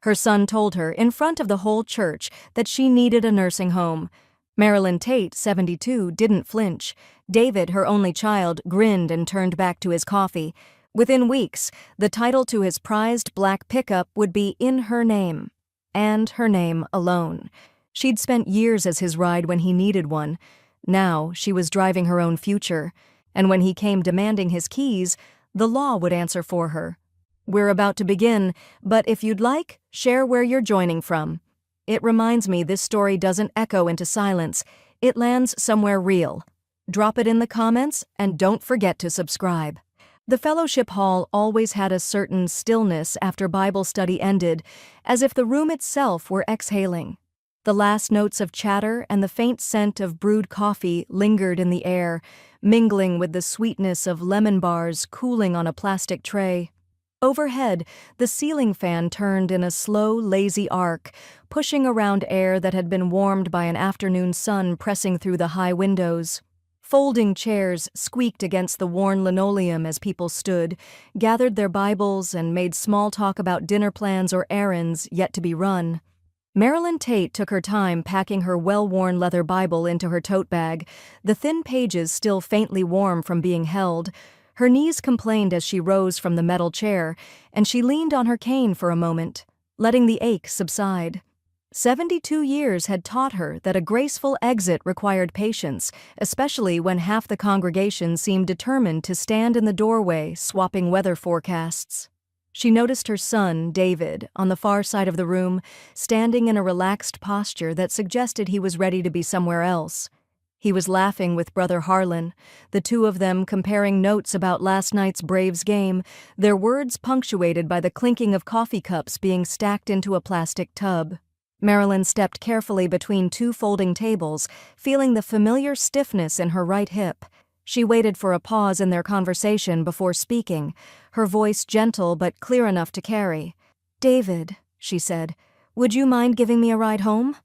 Her son told her, in front of the whole church, that she needed a nursing home. Marilyn Tate, 72, didn't flinch. David, her only child, grinned and turned back to his coffee. Within weeks, the title to his prized black pickup would be in her name. And her name alone. She'd spent years as his ride when he needed one. Now she was driving her own future. And when he came demanding his keys, the law would answer for her. We're about to begin, but if you'd like, share where you're joining from. It reminds me this story doesn't echo into silence. It lands somewhere real. Drop it in the comments, and don't forget to subscribe. The fellowship hall always had a certain stillness after Bible study ended, as if the room itself were exhaling. The last notes of chatter and the faint scent of brewed coffee lingered in the air, mingling with the sweetness of lemon bars cooling on a plastic tray. Overhead, the ceiling fan turned in a slow, lazy arc, pushing around air that had been warmed by an afternoon sun pressing through the high windows. Folding chairs squeaked against the worn linoleum as people stood, gathered their Bibles, and made small talk about dinner plans or errands yet to be run. Marilyn Tate took her time packing her well-worn leather Bible into her tote bag, the thin pages still faintly warm from being held. Her knees complained as she rose from the metal chair, and she leaned on her cane for a moment, letting the ache subside. 72 years had taught her that a graceful exit required patience, especially when half the congregation seemed determined to stand in the doorway, swapping weather forecasts. She noticed her son, David, on the far side of the room, standing in a relaxed posture that suggested he was ready to be somewhere else. He was laughing with Brother Harlan, the two of them comparing notes about last night's Braves game, their words punctuated by the clinking of coffee cups being stacked into a plastic tub. Marilyn stepped carefully between two folding tables, feeling the familiar stiffness in her right hip. She waited for a pause in their conversation before speaking, her voice gentle but clear enough to carry. "David," she said, "would you mind giving me a ride home?"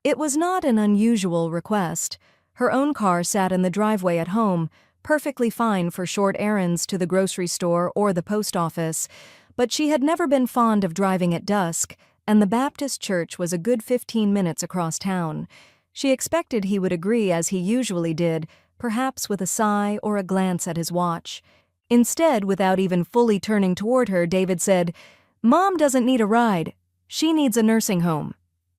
It was not an unusual request. Her own car sat in the driveway at home, perfectly fine for short errands to the grocery store or the post office, but she had never been fond of driving at dusk, and the Baptist church was a good 15 minutes across town. She expected he would agree as he usually did, perhaps with a sigh or a glance at his watch. Instead, without even fully turning toward her, David said, "Mom doesn't need a ride. She needs a nursing home."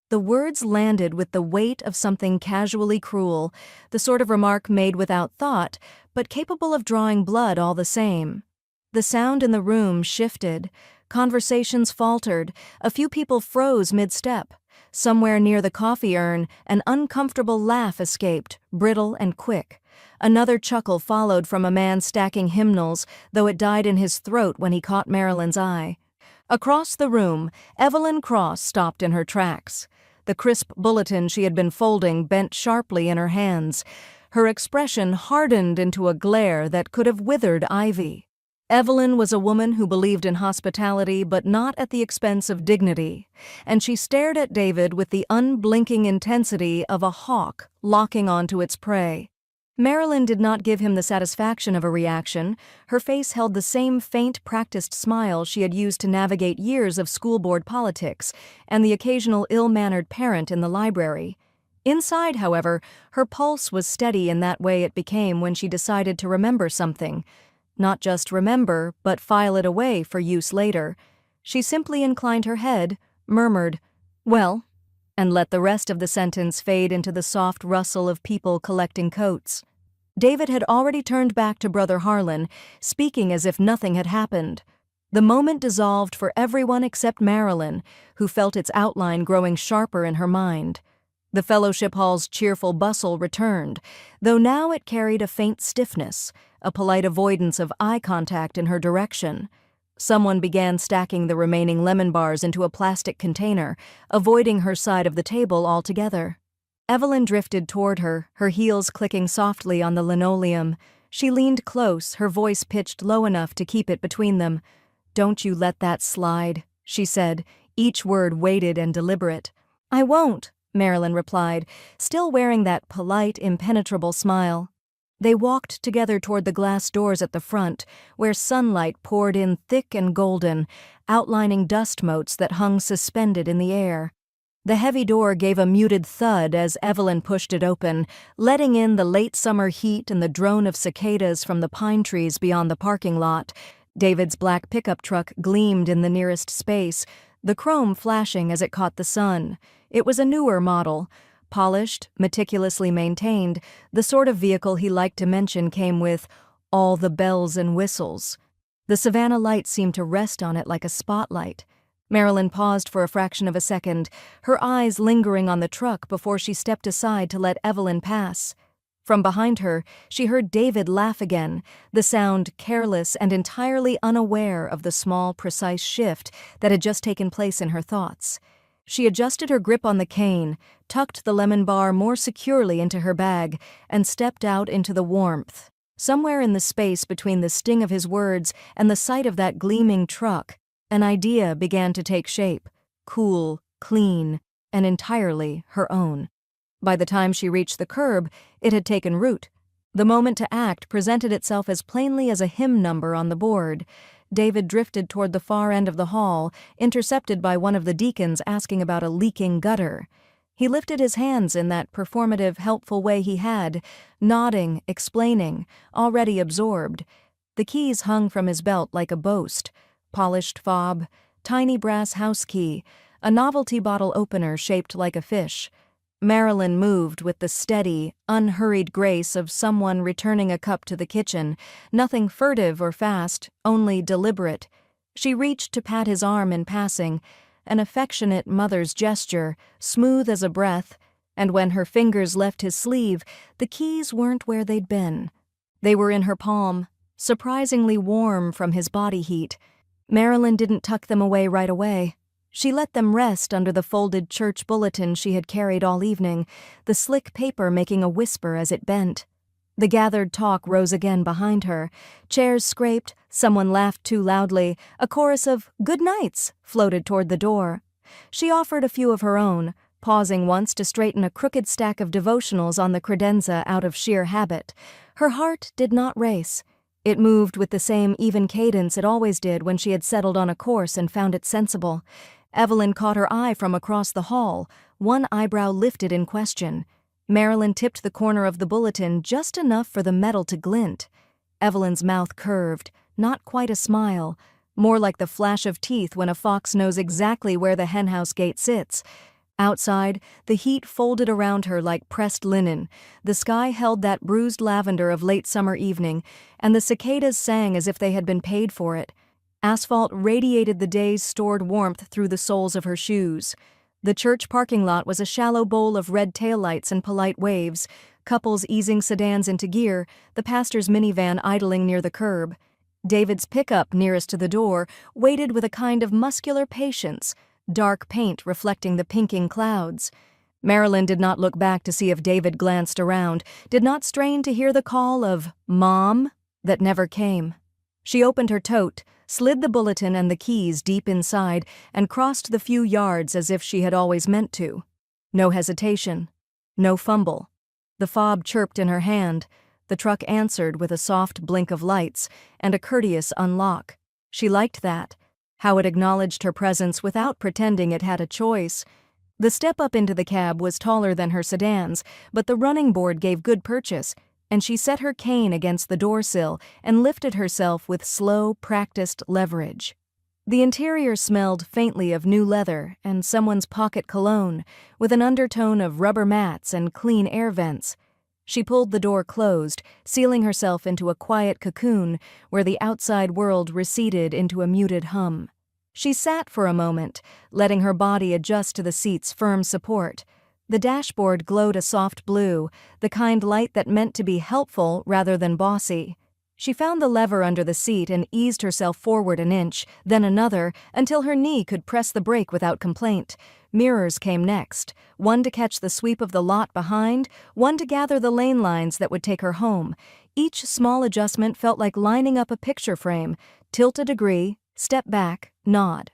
The words landed with the weight of something casually cruel, the sort of remark made without thought, but capable of drawing blood all the same. The sound in the room shifted. Conversations faltered. A few people froze mid-step. Somewhere near the coffee urn, an uncomfortable laugh escaped, brittle and quick. Another chuckle followed from a man stacking hymnals, though it died in his throat when he caught Marilyn's eye. Across the room, Evelyn Cross stopped in her tracks. The crisp bulletin she had been folding bent sharply in her hands. Her expression hardened into a glare that could have withered ivy. Evelyn was a woman who believed in hospitality but not at the expense of dignity, and she stared at David with the unblinking intensity of a hawk locking onto its prey. Marilyn did not give him the satisfaction of a reaction. Her face held the same faint, practiced smile she had used to navigate years of school board politics and the occasional ill-mannered parent in the library. Inside, however, her pulse was steady in that way it became when she decided to remember something. Not just remember, but file it away for use later. She simply inclined her head, murmured, "Well," and let the rest of the sentence fade into the soft rustle of people collecting coats. David had already turned back to Brother Harlan, speaking as if nothing had happened. The moment dissolved for everyone except Marilyn, who felt its outline growing sharper in her mind. The fellowship hall's cheerful bustle returned, though now it carried a faint stiffness, a polite avoidance of eye contact in her direction. Someone began stacking the remaining lemon bars into a plastic container, avoiding her side of the table altogether. Evelyn drifted toward her, her heels clicking softly on the linoleum. She leaned close, her voice pitched low enough to keep it between them. "Don't you let that slide," she said, each word weighted and deliberate. "I won't," Marilyn replied, still wearing that polite, impenetrable smile. They walked together toward the glass doors at the front, where sunlight poured in thick and golden, outlining dust motes that hung suspended in the air. The heavy door gave a muted thud as Evelyn pushed it open, letting in the late summer heat and the drone of cicadas from the pine trees beyond the parking lot. David's black pickup truck gleamed in the nearest space, the chrome flashing as it caught the sun. It was a newer model. Polished, meticulously maintained, the sort of vehicle he liked to mention came with all the bells and whistles. The Savannah light seemed to rest on it like a spotlight. Marilyn paused for a fraction of a second, her eyes lingering on the truck before she stepped aside to let Evelyn pass. From behind her, she heard David laugh again, the sound careless and entirely unaware of the small, precise shift that had just taken place in her thoughts. She adjusted her grip on the cane, tucked the lemon bar more securely into her bag, and stepped out into the warmth. Somewhere in the space between the sting of his words and the sight of that gleaming truck, an idea began to take shape, cool, clean, and entirely her own. By the time she reached the curb, it had taken root. The moment to act presented itself as plainly as a hymn number on the board. David drifted toward the far end of the hall, intercepted by one of the deacons asking about a leaking gutter. He lifted his hands in that performative, helpful way he had, nodding, explaining, already absorbed. The keys hung from his belt like a boast. Polished fob, tiny brass house key, a novelty bottle opener shaped like a fish. Marilyn moved with the steady, unhurried grace of someone returning a cup to the kitchen, nothing furtive or fast, only deliberate. She reached to pat his arm in passing, an affectionate mother's gesture, smooth as a breath, and when her fingers left his sleeve, the keys weren't where they'd been. They were in her palm, surprisingly warm from his body heat. Marilyn didn't tuck them away right away. She let them rest under the folded church bulletin she had carried all evening, the slick paper making a whisper as it bent. The gathered talk rose again behind her. Chairs scraped, someone laughed too loudly, a chorus of "good nights" floated toward the door. She offered a few of her own, pausing once to straighten a crooked stack of devotionals on the credenza out of sheer habit. Her heart did not race. It moved with the same even cadence it always did when she had settled on a course and found it sensible. Evelyn caught her eye from across the hall, one eyebrow lifted in question. Marilyn tipped the corner of the bulletin just enough for the metal to glint. Evelyn's mouth curved, not quite a smile, more like the flash of teeth when a fox knows exactly where the henhouse gate sits. Outside, the heat folded around her like pressed linen. The sky held that bruised lavender of late summer evening, and the cicadas sang as if they had been paid for it. Asphalt radiated the day's stored warmth through the soles of her shoes. The church parking lot was a shallow bowl of red taillights and polite waves, couples easing sedans into gear, the pastor's minivan idling near the curb. David's pickup nearest to the door waited with a kind of muscular patience, dark paint reflecting the pinking clouds. Marilyn did not look back to see if David glanced around, did not strain to hear the call of "Mom" that never came. She opened her tote, slid the bulletin and the keys deep inside, and crossed the few yards as if she had always meant to. No hesitation. No fumble. The fob chirped in her hand. The truck answered with a soft blink of lights and a courteous unlock. She liked that, how it acknowledged her presence without pretending it had a choice. The step up into the cab was taller than her sedans, but the running board gave good purchase, and she set her cane against the door sill and lifted herself with slow, practiced leverage. The interior smelled faintly of new leather and someone's pocket cologne, with an undertone of rubber mats and clean air vents. She pulled the door closed, sealing herself into a quiet cocoon where the outside world receded into a muted hum. She sat for a moment, letting her body adjust to the seat's firm support. The dashboard glowed a soft blue, the kind light that meant to be helpful rather than bossy. She found the lever under the seat and eased herself forward an inch, then another, until her knee could press the brake without complaint. Mirrors came next, one to catch the sweep of the lot behind, one to gather the lane lines that would take her home. Each small adjustment felt like lining up a picture frame. Tilt a degree, step back, nod.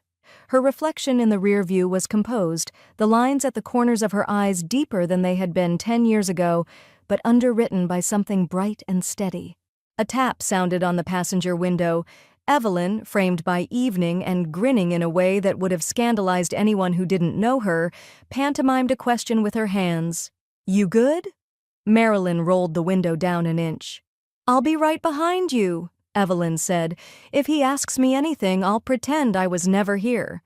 Her reflection in the rear view was composed, the lines at the corners of her eyes deeper than they had been 10 years ago, but underwritten by something bright and steady. A tap sounded on the passenger window. Evelyn, framed by evening and grinning in a way that would have scandalized anyone who didn't know her, pantomimed a question with her hands. "You good?" Marilyn rolled the window down an inch. "I'll be right behind you," Evelyn said. "If he asks me anything, I'll pretend I was never here."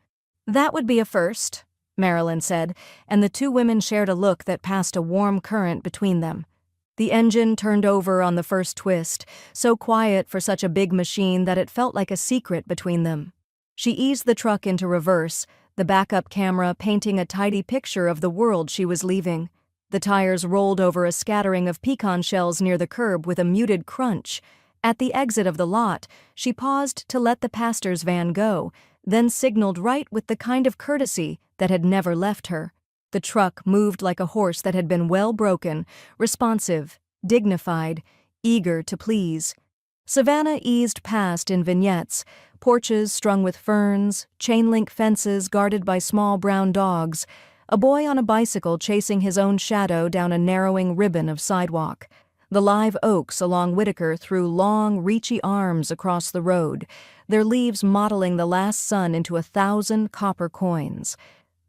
"That would be a first," Marilyn said, and the two women shared a look that passed a warm current between them. The engine turned over on the first twist, so quiet for such a big machine that it felt like a secret between them. She eased the truck into reverse, the backup camera painting a tidy picture of the world she was leaving. The tires rolled over a scattering of pecan shells near the curb with a muted crunch. At the exit of the lot, she paused to let the pastor's van go, then signaled right with the kind of courtesy that had never left her. The truck moved like a horse that had been well broken, responsive, dignified, eager to please. Savannah eased past in vignettes, porches strung with ferns, chain-link fences guarded by small brown dogs, a boy on a bicycle chasing his own shadow down a narrowing ribbon of sidewalk. The live oaks along Whitaker threw long, reachy arms across the road, their leaves mottling the last sun into 1,000 copper coins.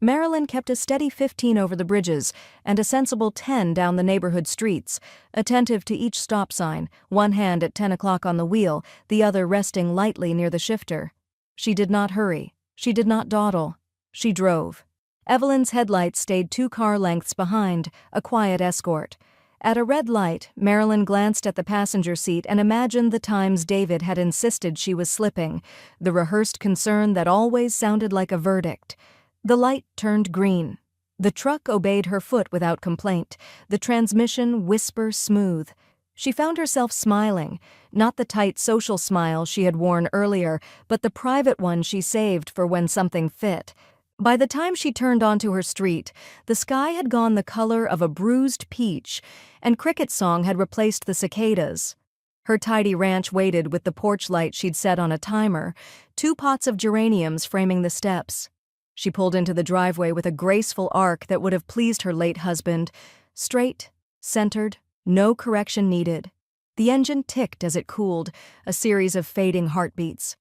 Marilyn kept a steady 15 over the bridges and a sensible 10 down the neighborhood streets, attentive to each stop sign, one hand at 10 o'clock on the wheel, the other resting lightly near the shifter. She did not hurry. She did not dawdle. She drove. Evelyn's headlights stayed 2 car lengths behind, a quiet escort. At a red light, Marilyn glanced at the passenger seat and imagined the times David had insisted she was slipping, the rehearsed concern that always sounded like a verdict. The light turned green. The truck obeyed her foot without complaint, the transmission whisper smooth. She found herself smiling, not the tight social smile she had worn earlier, but the private one she saved for when something fit. By the time she turned onto her street, the sky had gone the color of a bruised peach, and cricket song had replaced the cicadas. Her tidy ranch waited with the porch light she'd set on a timer, 2 pots of geraniums framing the steps. She pulled into the driveway with a graceful arc that would have pleased her late husband. Straight, centered, no correction needed. The engine ticked as it cooled, a series of fading heartbeats.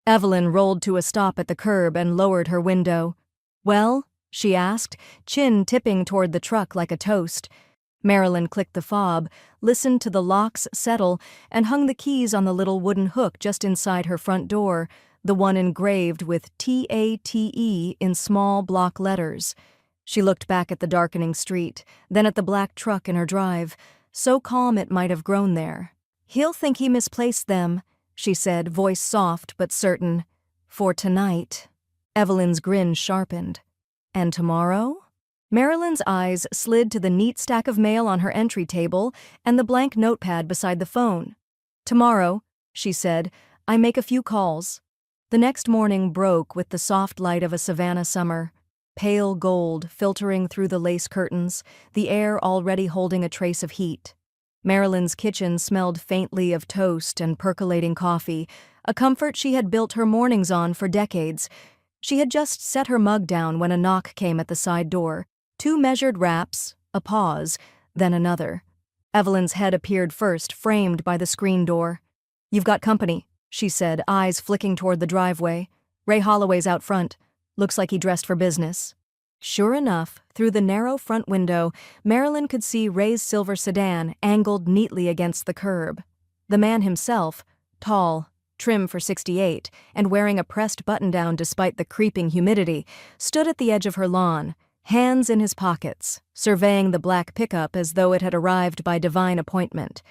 Evelyn rolled to a stop at the curb and lowered her window. "Well?" she asked, chin tipping toward the truck like a toast. Marilyn clicked the fob, listened to the locks settle, and hung the keys on the little wooden hook just inside her front door, the one engraved with TATE in small block letters. She looked back at the darkening street, then at the black truck in her drive, so calm it might have grown there. "He'll think he misplaced them," she said, voice soft but certain. "For tonight." Evelyn's grin sharpened. "And tomorrow?" Marilyn's eyes slid to the neat stack of mail on her entry table and the blank notepad beside the phone. "Tomorrow," she said, "I make a few calls." The next morning broke with the soft light of a Savannah summer, pale gold filtering through the lace curtains, the air already holding a trace of heat. Marilyn's kitchen smelled faintly of toast and percolating coffee, a comfort she had built her mornings on for decades. She had just set her mug down when a knock came at the side door. 2 measured raps, a pause, then another. Evelyn's head appeared first, framed by the screen door. "You've got company," she said, eyes flicking toward the driveway. "Ray Holloway's out front. Looks like he dressed for business." Sure enough, through the narrow front window, Marilyn could see Ray's silver sedan angled neatly against the curb. The man himself, tall, trim for 68, and wearing a pressed button-down despite the creeping humidity, stood at the edge of her lawn, hands in his pockets, surveying the black pickup as though it had arrived by divine appointment.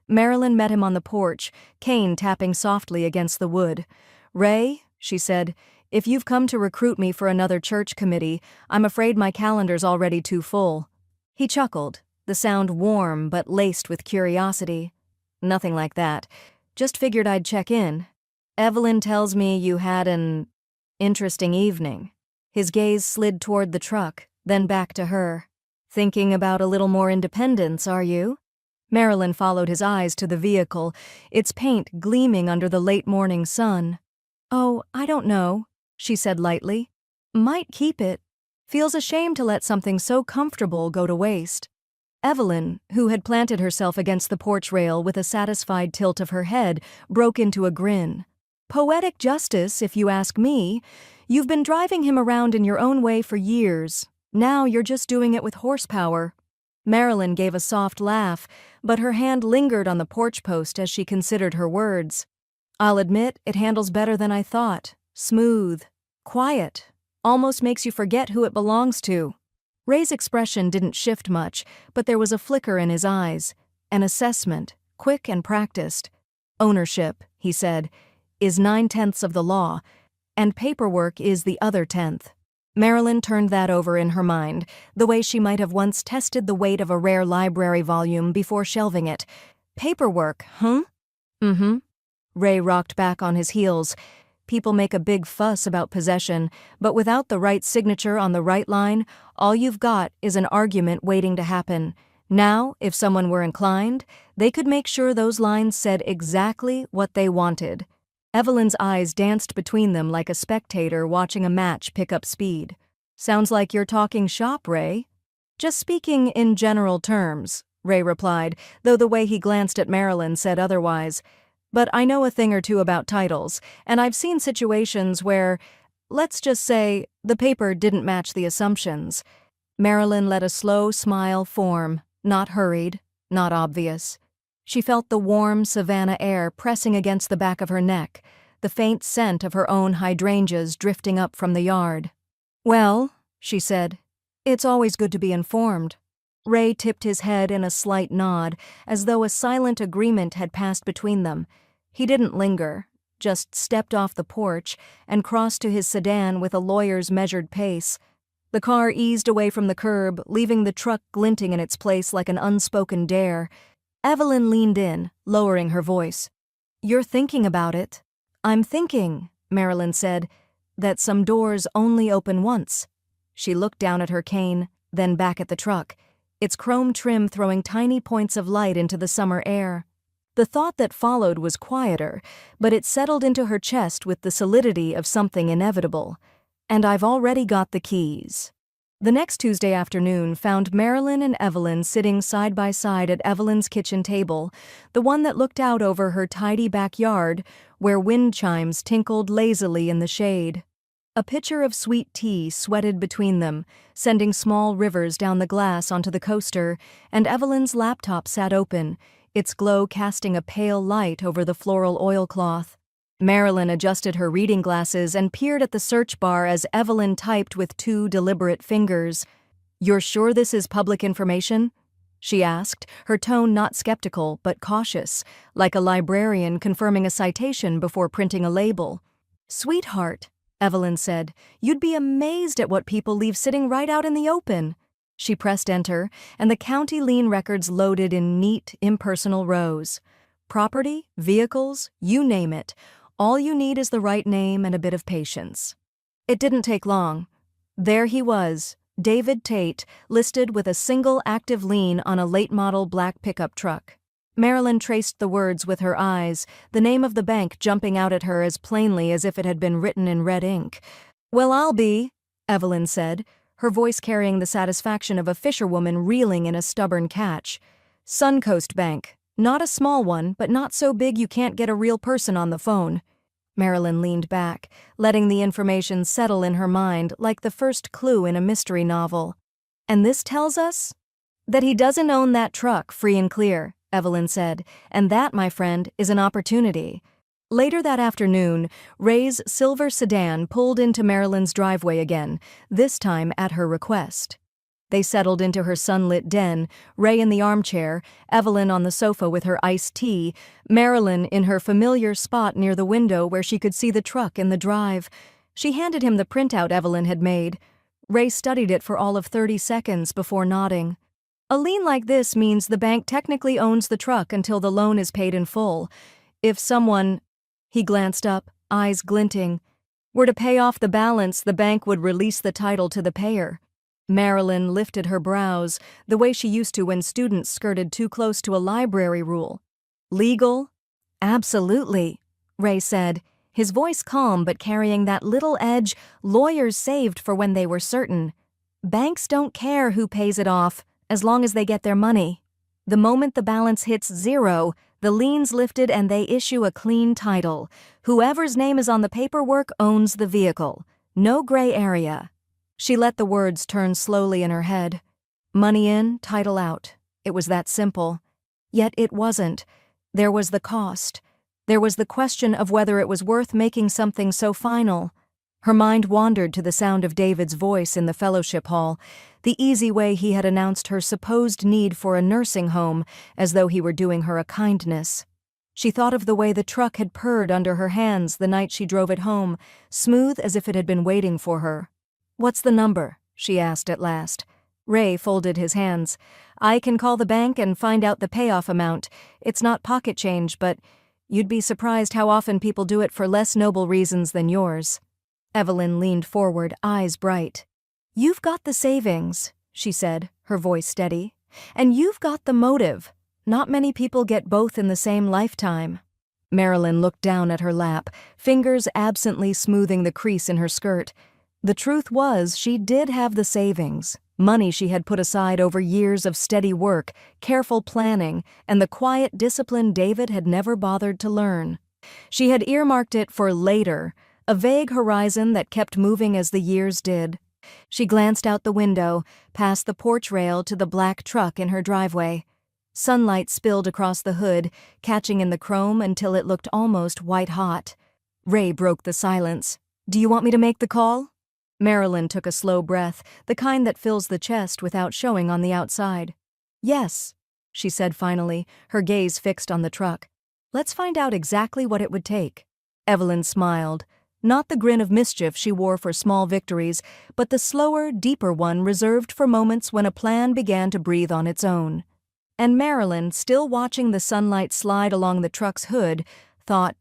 Marilyn met him on the porch, cane tapping softly against the wood. "Ray," she said, "if you've come to recruit me for another church committee, I'm afraid my calendar's already too full." He chuckled, the sound warm but laced with curiosity. "Nothing like that. Just figured I'd check in. Evelyn tells me you had an interesting evening." His gaze slid toward the truck, then back to her. "Thinking about a little more independence, are you?" Marilyn followed his eyes to the vehicle, its paint gleaming under the late morning sun. "Oh, I don't know," she said lightly. "Might keep it. Feels a shame to let something so comfortable go to waste." Evelyn, who had planted herself against the porch rail with a satisfied tilt of her head, broke into a grin. "Poetic justice, if you ask me. You've been driving him around in your own way for years. Now you're just doing it with horsepower." Marilyn gave a soft laugh, but her hand lingered on the porch post as she considered her words. "I'll admit, it handles better than I thought. Smooth. Quiet. Almost makes you forget who it belongs to." Ray's expression didn't shift much, but there was a flicker in his eyes. An assessment, quick and practiced. "Ownership," he said, "is 9/10 of the law, and paperwork is the other 10th. Marilyn turned that over in her mind, the way she might have once tested the weight of a rare library volume before shelving it. "Paperwork, huh?" "Mm-hmm." Ray rocked back on his heels. People make a big fuss about possession, but without the right signature on the right line, all you've got is an argument waiting to happen. Now, if someone were inclined, they could make sure those lines said exactly what they wanted. Evelyn's eyes danced between them like a spectator watching a match pick up speed. "Sounds like you're talking shop, Ray." "Just speaking in general terms," Ray replied, though the way he glanced at Marilyn said otherwise. "But I know a thing or two about titles, and I've seen situations where, let's just say, the paper didn't match the assumptions." Marilyn let a slow smile form, not hurried, not obvious. She felt the warm savanna air pressing against the back of her neck, the faint scent of her own hydrangeas drifting up from the yard. "Well," she said, "it's always good to be informed." Ray tipped his head in a slight nod, as though a silent agreement had passed between them. He didn't linger, just stepped off the porch and crossed to his sedan with a lawyer's measured pace. The car eased away from the curb, leaving the truck glinting in its place like an unspoken dare. Evelyn leaned in, lowering her voice. "You're thinking about it." "I'm thinking," Marilyn said, "that some doors only open once." She looked down at her cane, then back at the truck, its chrome trim throwing tiny points of light into the summer air. The thought that followed was quieter, but it settled into her chest with the solidity of something inevitable. "And I've already got the keys." The next Tuesday afternoon found Marilyn and Evelyn sitting side by side at Evelyn's kitchen table, the one that looked out over her tidy backyard, where wind chimes tinkled lazily in the shade. A pitcher of sweet tea sweated between them, sending small rivers down the glass onto the coaster, and Evelyn's laptop sat open, its glow casting a pale light over the floral oilcloth. Marilyn adjusted her reading glasses and peered at the search bar as Evelyn typed with 2 deliberate fingers. "You're sure this is public information?" she asked, her tone not skeptical but cautious, like a librarian confirming a citation before printing a label. "Sweetheart," Evelyn said, "you'd be amazed at what people leave sitting right out in the open." She pressed enter, and the county lien records loaded in neat, impersonal rows. Property, vehicles, you name it. All you need is the right name and a bit of patience. It didn't take long. There he was, David Tate, listed with a single active lien on a late-model black pickup truck. Marilyn traced the words with her eyes, the name of the bank jumping out at her as plainly as if it had been written in red ink. "Well, I'll be," Evelyn said, her voice carrying the satisfaction of a fisherwoman reeling in a stubborn catch. "Suncoast Bank. Not a small one, but not so big you can't get a real person on the phone." Marilyn leaned back, letting the information settle in her mind like the first clue in a mystery novel. "And this tells us?" "That he doesn't own that truck, free and clear," Evelyn said, "and that, my friend, is an opportunity." Later that afternoon, Ray's silver sedan pulled into Marilyn's driveway again, this time at her request. They settled into her sunlit den, Ray in the armchair, Evelyn on the sofa with her iced tea, Marilyn in her familiar spot near the window where she could see the truck in the drive. She handed him the printout Evelyn had made. Ray studied it for all of 30 seconds before nodding. "A lien like this means the bank technically owns the truck until the loan is paid in full. If someone," he glanced up, eyes glinting, "were to pay off the balance, the bank would release the title to the payer." Marilyn lifted her brows, the way she used to when students skirted too close to a library rule. "Legal?" "Absolutely," Ray said, his voice calm but carrying that little edge lawyers saved for when they were certain. "Banks don't care who pays it off, as long as they get their money. The moment the balance hits zero, the lien's lifted and they issue a clean title. Whoever's name is on the paperwork owns the vehicle. No gray area. She let the words turn slowly in her head. Money in, title out. It was that simple. Yet it wasn't. There was the cost. There was the question of whether it was worth making something so final. Her mind wandered to the sound of David's voice in the fellowship hall, the easy way he had announced her supposed need for a nursing home, as though he were doing her a kindness. She thought of the way the truck had purred under her hands the night she drove it home, smooth as if it had been waiting for her. "What's the number?" she asked at last. Ray folded his hands. "I can call the bank and find out the payoff amount. It's not pocket change, but you'd be surprised how often people do it for less noble reasons than yours." Evelyn leaned forward, eyes bright. "You've got the savings," she said, her voice steady. "And you've got the motive. Not many people get both in the same lifetime." Marilyn looked down at her lap, fingers absently smoothing the crease in her skirt. The truth was, she did have the savings, money she had put aside over years of steady work, careful planning, and the quiet discipline David had never bothered to learn. She had earmarked it for later, a vague horizon that kept moving as the years did. She glanced out the window, past the porch rail to the black truck in her driveway. Sunlight spilled across the hood, catching in the chrome until it looked almost white-hot. Ray broke the silence. "Do you want me to make the call?" Marilyn took a slow breath, the kind that fills the chest without showing on the outside. "Yes," she said finally, her gaze fixed on the truck. "Let's find out exactly what it would take." Evelyn smiled. Not the grin of mischief she wore for small victories, but the slower, deeper one reserved for moments when a plan began to breathe on its own. And Marilyn, still watching the sunlight slide along the truck's hood, thought,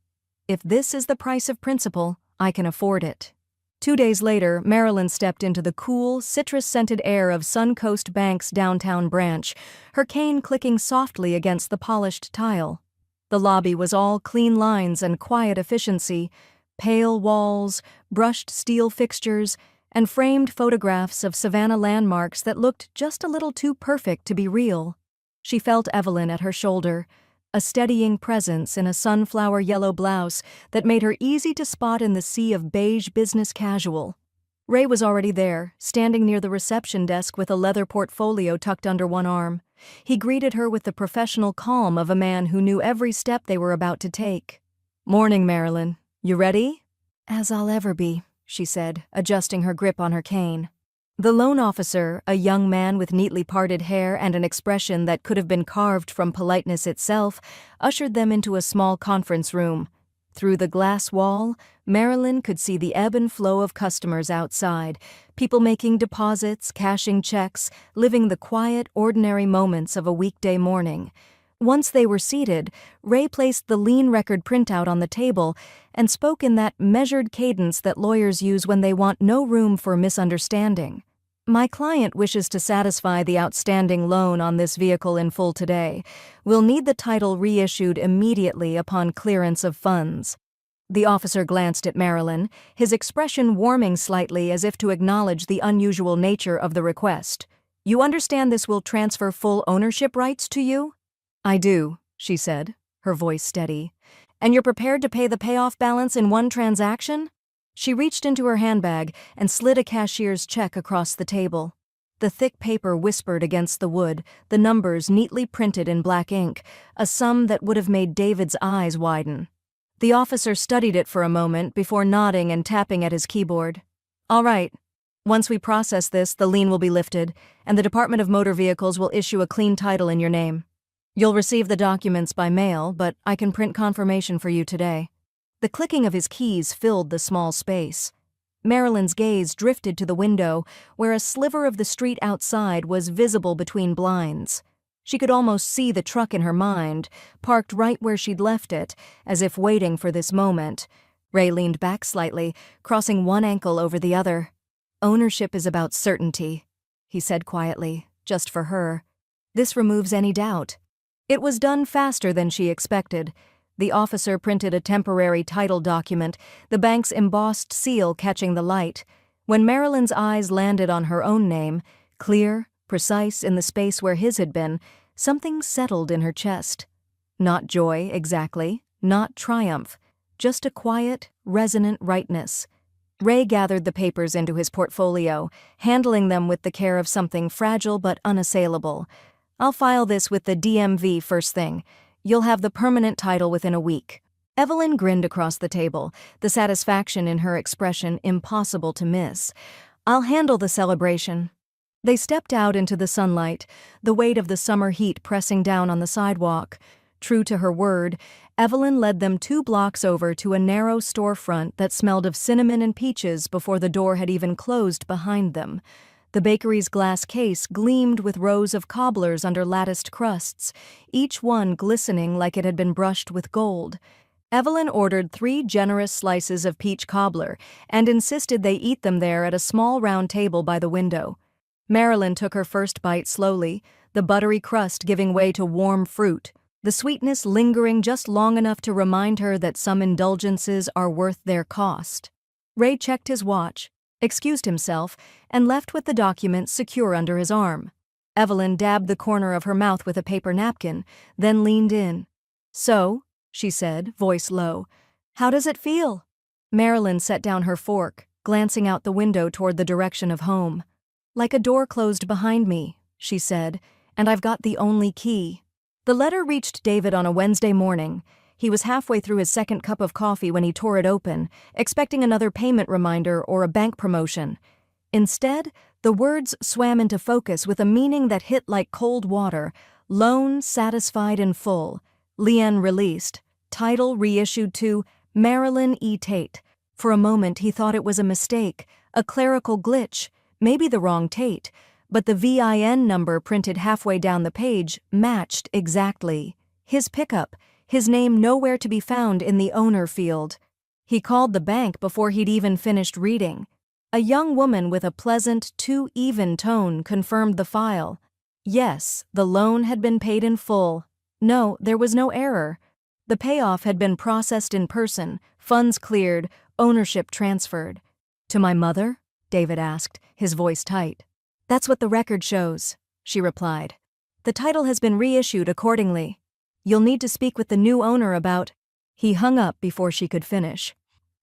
"If this is the price of principle, I can afford it." 2 days later, Marilyn stepped into the cool, citrus-scented air of Suncoast Bank's downtown branch, her cane clicking softly against the polished tile. The lobby was all clean lines and quiet efficiency, pale walls, brushed steel fixtures, and framed photographs of Savannah landmarks that looked just a little too perfect to be real. She felt Evelyn at her shoulder, a steadying presence in a sunflower yellow blouse that made her easy to spot in the sea of beige business casual. Ray was already there, standing near the reception desk with a leather portfolio tucked under one arm. He greeted her with the professional calm of a man who knew every step they were about to take. "Morning, Marilyn. You ready?" "As I'll ever be," she said, adjusting her grip on her cane. The loan officer, a young man with neatly parted hair and an expression that could have been carved from politeness itself, ushered them into a small conference room. Through the glass wall, Marilyn could see the ebb and flow of customers outside, people making deposits, cashing checks, living the quiet, ordinary moments of a weekday morning. Once they were seated, Ray placed the lien record printout on the table and spoke in that measured cadence that lawyers use when they want no room for misunderstanding. "My client wishes to satisfy the outstanding loan on this vehicle in full today. We'll need the title reissued immediately upon clearance of funds." The officer glanced at Marilyn, his expression warming slightly as if to acknowledge the unusual nature of the request. "You understand this will transfer full ownership rights to you?" "I do," she said, her voice steady. "And you're prepared to pay the payoff balance in one transaction?" She reached into her handbag and slid a cashier's check across the table. The thick paper whispered against the wood, the numbers neatly printed in black ink, a sum that would have made David's eyes widen. The officer studied it for a moment before nodding and tapping at his keyboard. "All right. Once we process this, the lien will be lifted, and the Department of Motor Vehicles will issue a clean title in your name. You'll receive the documents by mail, but I can print confirmation for you today." The clicking of his keys filled the small space. Marilyn's gaze drifted to the window, where a sliver of the street outside was visible between blinds. She could almost see the truck in her mind, parked right where she'd left it, as if waiting for this moment. Ray leaned back slightly, crossing one ankle over the other. "Ownership is about certainty," he said quietly, just for her. "This removes any doubt." It was done faster than she expected. The officer printed a temporary title document, the bank's embossed seal catching the light. When Marilyn's eyes landed on her own name, clear, precise in the space where his had been, something settled in her chest. Not joy, exactly, not triumph, just a quiet, resonant rightness. Ray gathered the papers into his portfolio, handling them with the care of something fragile but unassailable. "I'll file this with the DMV first thing. You'll have the permanent title within a week." Evelyn grinned across the table, the satisfaction in her expression impossible to miss. "I'll handle the celebration." They stepped out into the sunlight, the weight of the summer heat pressing down on the sidewalk. True to her word, Evelyn led them 2 blocks over to a narrow storefront that smelled of cinnamon and peaches before the door had even closed behind them. The bakery's glass case gleamed with rows of cobblers under latticed crusts, each one glistening like it had been brushed with gold. Evelyn ordered 3 generous slices of peach cobbler and insisted they eat them there at a small round table by the window. Marilyn took her first bite slowly, the buttery crust giving way to warm fruit, the sweetness lingering just long enough to remind her that some indulgences are worth their cost. Ray checked his watch, excused himself, and left with the document secure under his arm. Evelyn dabbed the corner of her mouth with a paper napkin, then leaned in. "So," she said, voice low, "how does it feel?" Marilyn set down her fork, glancing out the window toward the direction of home. "Like a door closed behind me," she said, "and I've got the only key." The letter reached David on a Wednesday morning. He was halfway through his second cup of coffee when he tore it open, expecting another payment reminder or a bank promotion. Instead, the words swam into focus with a meaning that hit like cold water: loan satisfied in full, lien released, title reissued to Marilyn E. Tate. For a moment he thought it was a mistake, a clerical glitch, maybe the wrong Tate, but the VIN number printed halfway down the page matched exactly. His pickup, his name nowhere to be found in the owner field. He called the bank before he'd even finished reading. A young woman with a pleasant, too even tone confirmed the file. Yes, the loan had been paid in full. No, there was no error. The payoff had been processed in person, funds cleared, ownership transferred. "To my mother?" David asked, his voice tight. "That's what the record shows," she replied. "The title has been reissued accordingly. You'll need to speak with the new owner about—" He hung up before she could finish.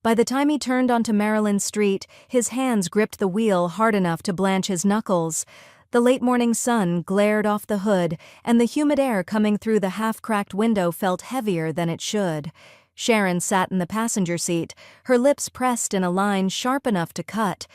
By the time he turned onto Maryland Street, his hands gripped the wheel hard enough to blanch his knuckles. The late morning sun glared off the hood, and the humid air coming through the half-cracked window felt heavier than it should. Sharon sat in the passenger seat, her lips pressed in a line sharp enough to cut.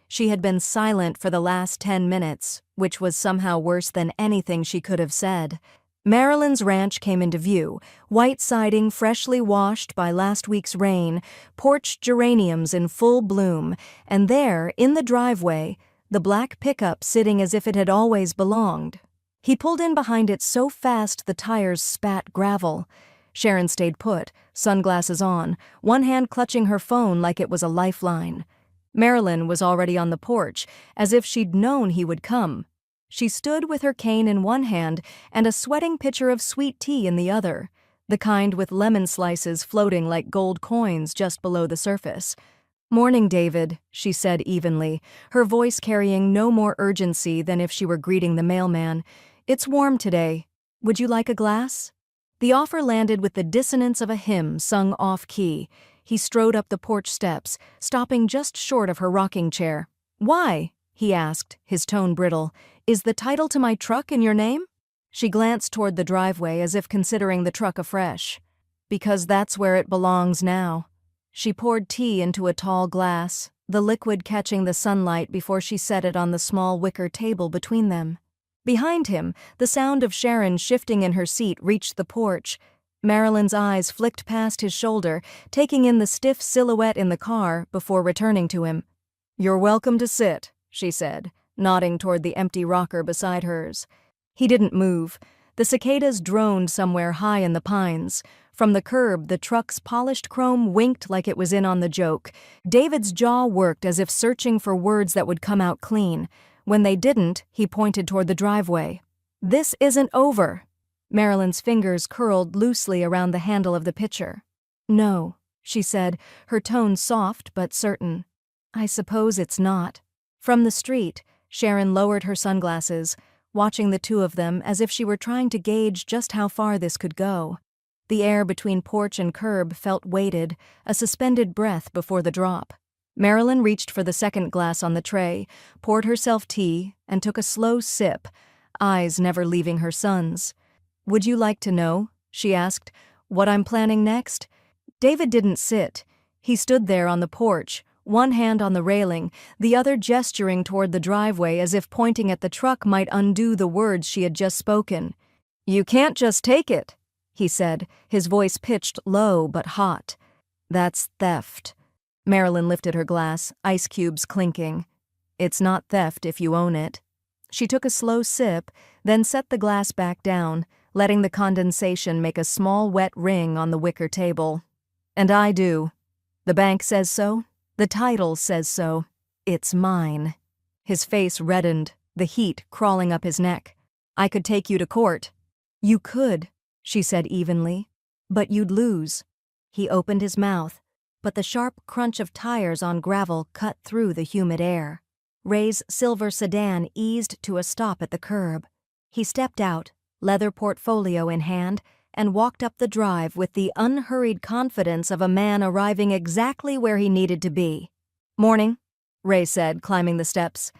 She had been silent for the last 10 minutes, which was somehow worse than anything she could have said. Marilyn's ranch came into view, white siding freshly washed by last week's rain, porch geraniums in full bloom, and there, in the driveway, the black pickup sitting as if it had always belonged. He pulled in behind it so fast the tires spat gravel. Sharon stayed put, sunglasses on, one hand clutching her phone like it was a lifeline. Marilyn was already on the porch, as if she'd known he would come. She stood with her cane in one hand and a sweating pitcher of sweet tea in the other, the kind with lemon slices floating like gold coins just below the surface. "Morning, David," she said evenly, her voice carrying no more urgency than if she were greeting the mailman. "It's warm today. Would you like a glass?" The offer landed with the dissonance of a hymn sung off-key. He strode up the porch steps, stopping just short of her rocking chair. "Why?" he asked, his tone brittle. "Is the title to my truck in your name?" She glanced toward the driveway as if considering the truck afresh. "Because that's where it belongs now." She poured tea into a tall glass, the liquid catching the sunlight before she set it on the small wicker table between them. Behind him, the sound of Sharon shifting in her seat reached the porch. Marilyn's eyes flicked past his shoulder, taking in the stiff silhouette in the car before returning to him. "You're welcome to sit," she said, nodding toward the empty rocker beside hers. He didn't move. The cicadas droned somewhere high in the pines. From the curb, the truck's polished chrome winked like it was in on the joke. David's jaw worked as if searching for words that would come out clean. When they didn't, he pointed toward the driveway. "This isn't over." Marilyn's fingers curled loosely around the handle of the pitcher. "No," she said, her tone soft but certain. "I suppose it's not." From the street, Sharon lowered her sunglasses, watching the two of them as if she were trying to gauge just how far this could go. The air between porch and curb felt weighted, a suspended breath before the drop. Marilyn reached for the second glass on the tray, poured herself tea, and took a slow sip, eyes never leaving her son's. "Would you like to know," she asked, "what I'm planning next?" David didn't sit. He stood there on the porch, one hand on the railing, the other gesturing toward the driveway as if pointing at the truck might undo the words she had just spoken. "You can't just take it," he said, his voice pitched low but hot. "That's theft." Marilyn lifted her glass, ice cubes clinking. "It's not theft if you own it." She took a slow sip, then set the glass back down, letting the condensation make a small wet ring on the wicker table. "And I do. The bank says so. The title says so. It's mine." His face reddened, the heat crawling up his neck. "I could take you to court." "You could," she said evenly, "but you'd lose." He opened his mouth, but the sharp crunch of tires on gravel cut through the humid air. Ray's silver sedan eased to a stop at the curb. He stepped out, leather portfolio in hand, and walked up the drive with the unhurried confidence of a man arriving exactly where he needed to be. "Morning," Ray said, climbing the steps.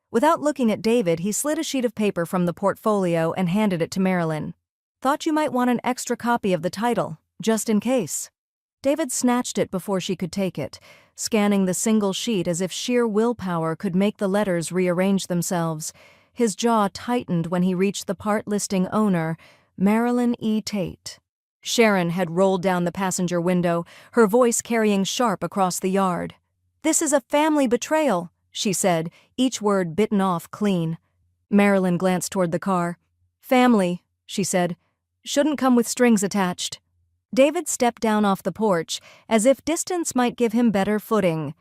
Without looking at David, he slid a sheet of paper from the portfolio and handed it to Marilyn. "Thought you might want an extra copy of the title, just in case." David snatched it before she could take it, scanning the single sheet as if sheer willpower could make the letters rearrange themselves. His jaw tightened when he reached the part listing owner, Marilyn E. Tate. Sharon had rolled down the passenger window, her voice carrying sharp across the yard. "This is a family betrayal," she said, each word bitten off clean. Marilyn glanced toward the car. "Family," she said, "shouldn't come with strings attached." David stepped down off the porch, as if distance might give him better footing.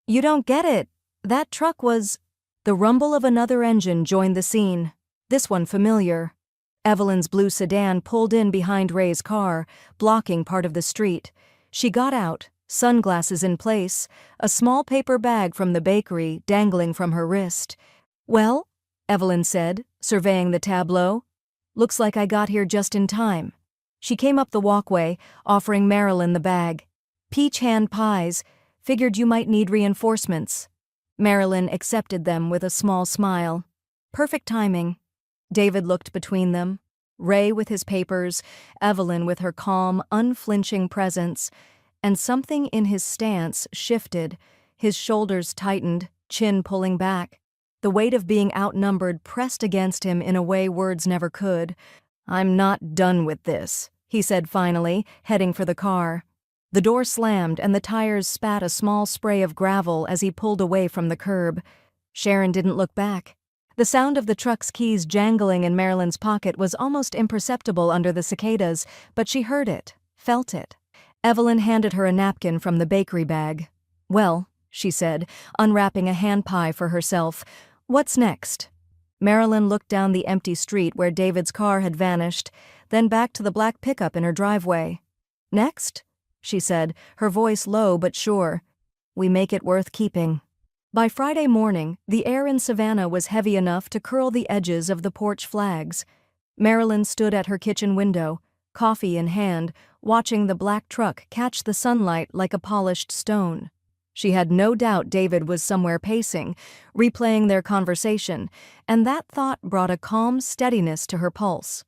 "You don't get it. That truck was—" The rumble of another engine joined the scene, this one familiar. Evelyn's blue sedan pulled in behind Ray's car, blocking part of the street. She got out, sunglasses in place, a small paper bag from the bakery dangling from her wrist. "Well," Evelyn said, surveying the tableau, "looks like I got here just in time." She came up the walkway, offering Marilyn the bag. "Peach hand pies. Figured you might need reinforcements." Marilyn accepted them with a small smile. Perfect timing. David looked between them. Ray with his papers, Evelyn with her calm, unflinching presence. And something in his stance shifted. His shoulders tightened, chin pulling back. The weight of being outnumbered pressed against him in a way words never could. "I'm not done with this," he said finally, heading for the car. The door slammed and the tires spat a small spray of gravel as he pulled away from the curb. Sharon didn't look back. The sound of the truck's keys jangling in Marilyn's pocket was almost imperceptible under the cicadas, but she heard it, felt it. Evelyn handed her a napkin from the bakery bag. "Well," she said, unwrapping a hand pie for herself, "what's next?" Marilyn looked down the empty street where David's car had vanished, then back to the black pickup in her driveway. "Next?" she said, her voice low but sure. "We make it worth keeping." By Friday morning, the air in Savannah was heavy enough to curl the edges of the porch flags. Marilyn stood at her kitchen window, coffee in hand, watching the black truck catch the sunlight like a polished stone. She had no doubt David was somewhere pacing, replaying their conversation, and that thought brought a calm steadiness to her pulse.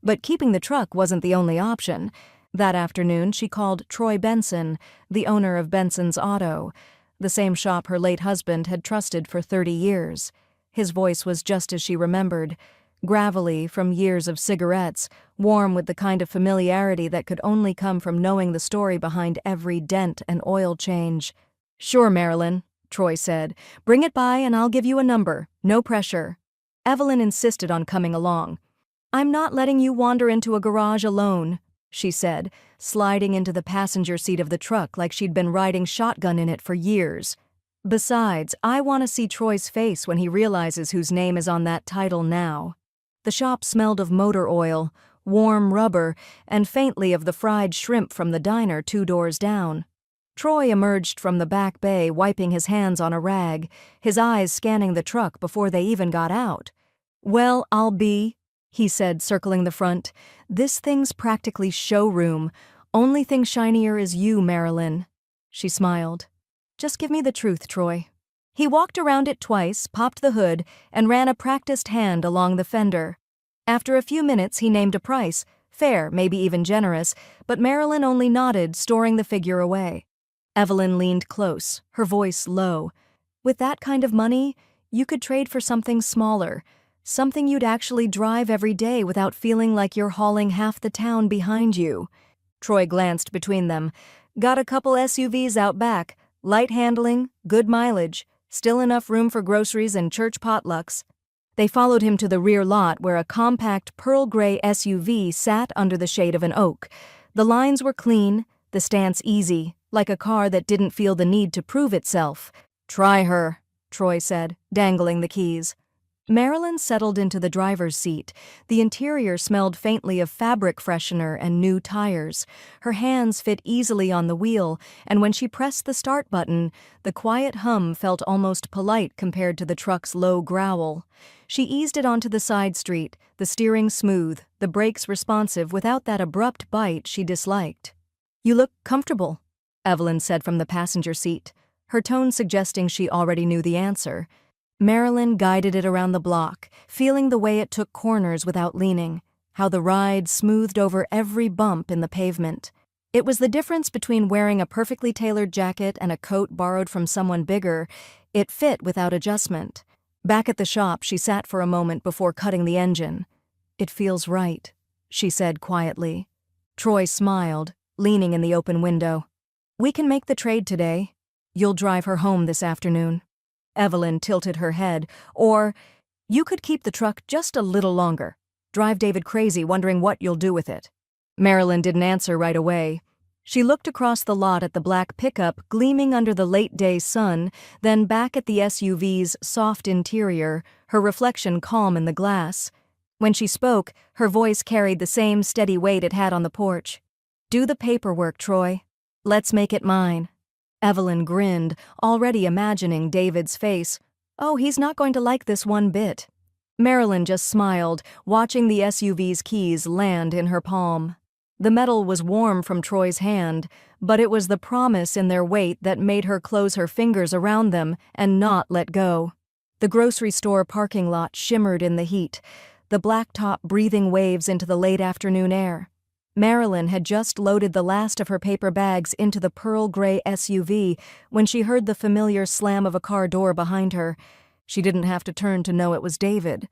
But keeping the truck wasn't the only option. That afternoon, she called Troy Benson, the owner of Benson's Auto, the same shop her late husband had trusted for 30 years. His voice was just as she remembered, gravelly from years of cigarettes, warm with the kind of familiarity that could only come from knowing the story behind every dent and oil change. "Sure, Marilyn," Troy said. "Bring it by and I'll give you a number. No pressure." Evelyn insisted on coming along. "I'm not letting you wander into a garage alone," she said, sliding into the passenger seat of the truck like she'd been riding shotgun in it for years. "Besides, I want to see Troy's face when he realizes whose name is on that title now." The shop smelled of motor oil, warm rubber, and faintly of the fried shrimp from the diner 2 doors down. Troy emerged from the back bay wiping his hands on a rag, his eyes scanning the truck before they even got out. "Well, I'll be," he said, circling the front. "This thing's practically showroom. Only thing shinier is you, Marilyn." She smiled. "Just give me the truth, Troy." He walked around it twice, popped the hood, and ran a practiced hand along the fender. After a few minutes, he named a price, fair, maybe even generous, but Marilyn only nodded, storing the figure away. Evelyn leaned close, her voice low. "With that kind of money, you could trade for something smaller, something you'd actually drive every day without feeling like you're hauling half the town behind you." Troy glanced between them. "Got a couple SUVs out back, light handling, good mileage, still enough room for groceries and church potlucks." They followed him to the rear lot where a compact pearl gray SUV sat under the shade of an oak. The lines were clean, the stance easy, like a car that didn't feel the need to prove itself. "Try her," Troy said, dangling the keys. Marilyn settled into the driver's seat. The interior smelled faintly of fabric freshener and new tires. Her hands fit easily on the wheel, and when she pressed the start button, the quiet hum felt almost polite compared to the truck's low growl. She eased it onto the side street, the steering smooth, the brakes responsive without that abrupt bite she disliked. "You look comfortable," Evelyn said from the passenger seat, her tone suggesting she already knew the answer. Marilyn guided it around the block, feeling the way it took corners without leaning, how the ride smoothed over every bump in the pavement. It was the difference between wearing a perfectly tailored jacket and a coat borrowed from someone bigger. It fit without adjustment. Back at the shop, she sat for a moment before cutting the engine. "It feels right," she said quietly. Troy smiled, leaning in the open window. "We can make the trade today. You'll drive her home this afternoon." Evelyn tilted her head. "Or, you could keep the truck just a little longer. Drive David crazy wondering what you'll do with it." Marilyn didn't answer right away. She looked across the lot at the black pickup gleaming under the late-day sun, then back at the SUV's soft interior, her reflection calm in the glass. When she spoke, her voice carried the same steady weight it had on the porch. "Do the paperwork, Troy. Let's make it mine." Evelyn grinned, already imagining David's face. "Oh, he's not going to like this one bit." Marilyn just smiled, watching the SUV's keys land in her palm. The metal was warm from Troy's hand, but it was the promise in their weight that made her close her fingers around them and not let go. The grocery store parking lot shimmered in the heat, the blacktop breathing waves into the late afternoon air. Marilyn had just loaded the last of her paper bags into the pearl gray SUV when she heard the familiar slam of a car door behind her. She didn't have to turn to know it was David.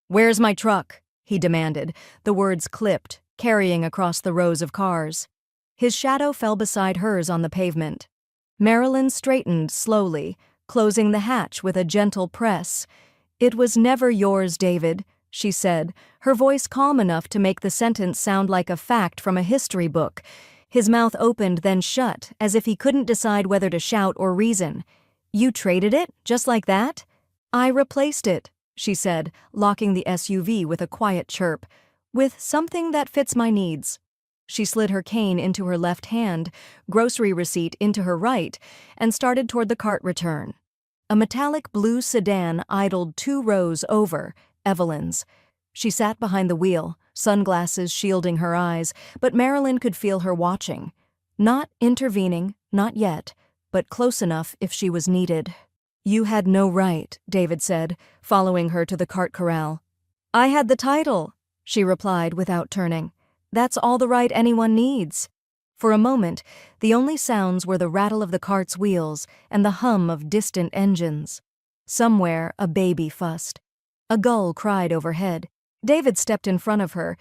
"Where's my truck?" he demanded, the words clipped, carrying across the rows of cars. His shadow fell beside hers on the pavement. Marilyn straightened slowly, closing the hatch with a gentle press. "It was never yours, David," she said, her voice calm enough to make the sentence sound like a fact from a history book. His mouth opened then shut, as if he couldn't decide whether to shout or reason. "You traded it, just like that?" "I replaced it," she said, locking the SUV with a quiet chirp, "with something that fits my needs." She slid her cane into her left hand, grocery receipt into her right, and started toward the cart return. A metallic blue sedan idled 2 rows over, Evelyn's. She sat behind the wheel, sunglasses shielding her eyes, but Marilyn could feel her watching. Not intervening, not yet, but close enough if she was needed. "You had no right," David said, following her to the cart corral. "I had the title," she replied without turning. "That's all the right anyone needs." For a moment, the only sounds were the rattle of the cart's wheels and the hum of distant engines. Somewhere, a baby fussed. A gull cried overhead. David stepped in front of her.